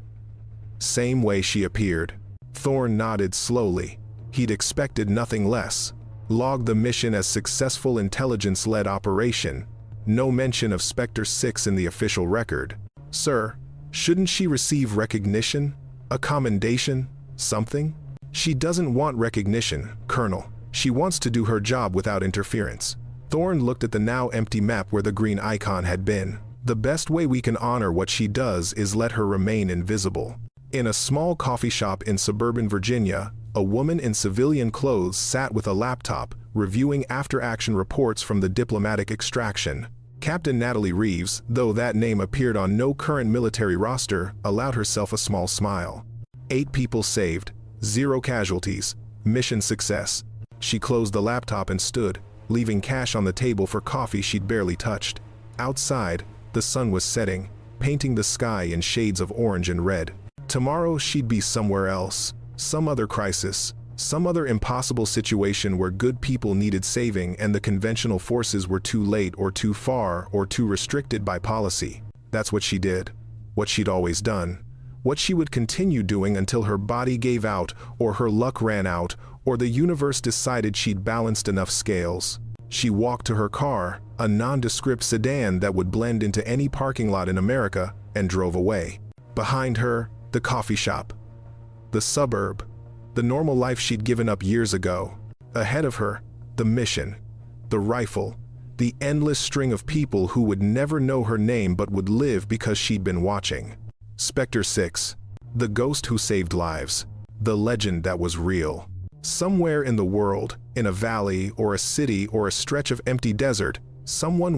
Same way she appeared. Thorne nodded slowly. He'd expected nothing less. Logged the mission as successful intelligence-led operation. No mention of Specter 6 in the official record. Sir, shouldn't she receive recognition? A commendation? Something? She doesn't want recognition, Colonel. She wants to do her job without interference. Thorne looked at the now empty map where the green icon had been. The best way we can honor what she does is let her remain invisible. In a small coffee shop in suburban Virginia, a woman in civilian clothes sat with a laptop, reviewing after-action reports from the diplomatic extraction. Captain Natalie Reeves, though that name appeared on no current military roster, allowed herself a small smile. 8 people saved, 0 casualties, mission success. She closed the laptop and stood, leaving cash on the table for coffee she'd barely touched. Outside, the sun was setting, painting the sky in shades of orange and red. Tomorrow she'd be somewhere else, some other crisis, some other impossible situation where good people needed saving and the conventional forces were too late or too far or too restricted by policy. That's what she did, what she'd always done, what she would continue doing until her body gave out or her luck ran out or the universe decided she'd balanced enough scales. She walked to her car, a nondescript sedan that would blend into any parking lot in America, and drove away. Behind her, the coffee shop, the suburb, The normal life she'd given up years ago. Ahead of her, the mission, the rifle, the endless string of people who would never know her name but would live because she'd been watching. Specter 6. The ghost who saved lives. The legend that was real. Somewhere in the world, in a valley or a city or a stretch of empty desert, someone was